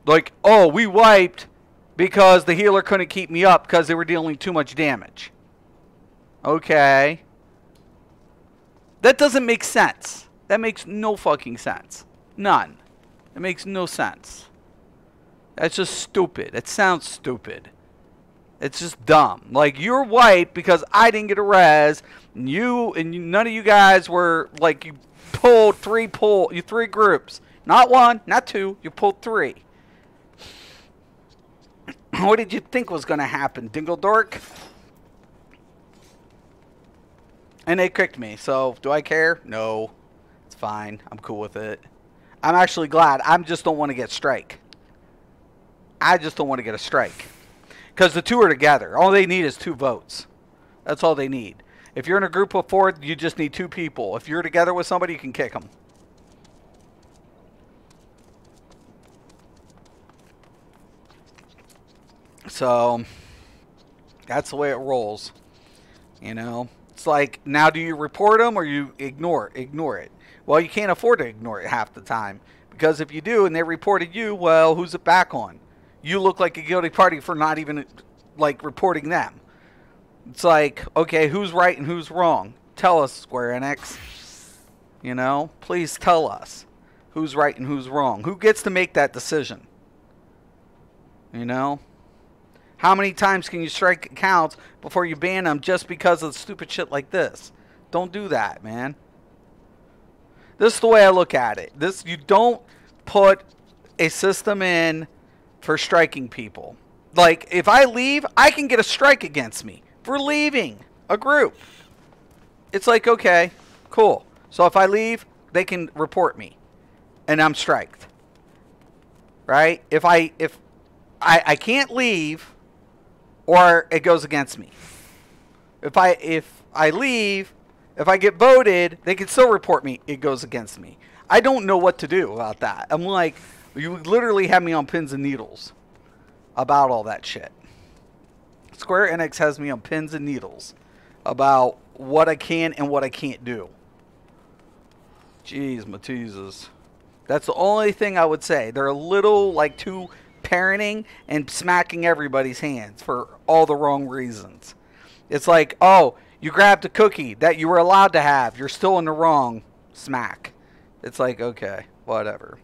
Like, oh, we wiped because the healer couldn't keep me up because they were dealing too much damage. Okay. That doesn't make sense. That makes no fucking sense. None. It makes no sense. That's just stupid. It sounds stupid. It's just dumb. Like, you're white because I didn't get a res. None of you guys were, like, you pulled three groups. Not one, not two. You pulled three. What did you think was going to happen, Dingle Dork? And they kicked me. So, do I care? No. It's fine. I'm cool with it. I'm actually glad. I just don't want to get strike. I just don't want to get a strike. Because the two are together. All they need is 2 votes. That's all they need. If you're in a group of 4, you just need 2 people. If you're together with somebody, you can kick them. So, that's the way it rolls. You know? It's like, now do you report them or you ignore it? Well, you can't afford to ignore it half the time. Because if you do and they reported you, well, who's it back on? You look like a guilty party for not even, like, reporting them. It's like, okay, who's right and who's wrong? Tell us, Square Enix. You know? Please tell us who's right and who's wrong. Who gets to make that decision? You know? How many times can you strike accounts before you ban them just because of stupid shit like this? Don't do that, man. This is the way I look at it. You don't put a system in for striking people. Like, if I leave, I can get a strike against me for leaving a group. It's like, okay, cool. So if I leave, they can report me, and I'm striked. Right? If I can't leave, or it goes against me. If I leave, if I get voted, they can still report me. It goes against me. I don't know what to do about that. I'm like, you literally have me on pins and needles about all that shit. Square Enix has me on pins and needles about what I can and what I can't do. Jeez, Mateezas. That's the only thing I would say. They're a little, like, too parenting and smacking everybody's hands for all the wrong reasons. It's like, oh, you grabbed a cookie that you were allowed to have. You're still in the wrong. Smack. It's like, okay, whatever.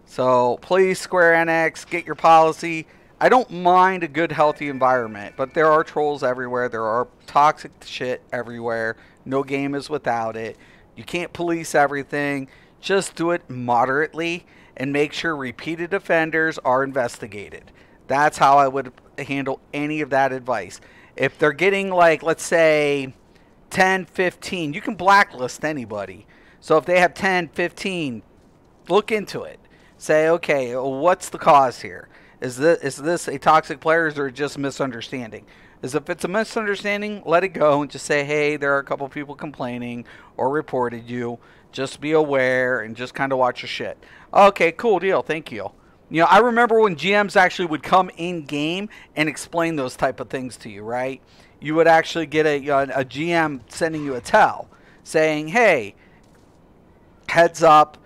So, please, Square Enix, get your policy. I don't mind a good, healthy environment, but there are trolls everywhere. There are toxic shit everywhere. No game is without it. You can't police everything. Just do it moderately and make sure repeated offenders are investigated. That's how I would handle any of that advice. If they're getting, like, let's say 10, 15, you can blacklist anybody. So if they have 10, 15, look into it. Say, okay, what's the cause here? Is this a toxic player, or is there just a misunderstanding? If it's a misunderstanding, let it go and just say, hey, there are a couple people complaining or reported you. Just be aware and just kind of watch your shit. Okay, cool deal. Thank you. You know, I remember when GMs actually would come in game and explain those type of things to you, right? You would actually get a GM sending you a tell saying, hey, heads up,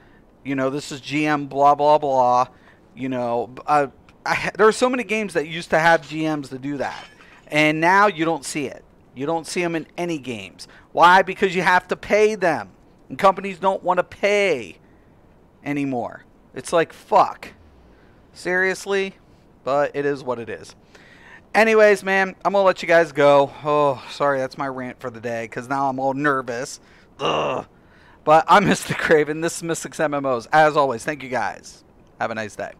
you know, this is GM blah, blah, blah. You know, there are so many games that used to have GMs to do that. And now you don't see it. You don't see them in any games. Why? Because you have to pay them. And companies don't want to pay anymore. It's like, fuck. Seriously? But it is what it is. Anyways, man, I'm going to let you guys go. Oh, sorry, that's my rant for the day, because now I'm all nervous. Ugh. But I'm Mystic Craven. This is Mystics MMOs. As always, thank you guys. Have a nice day.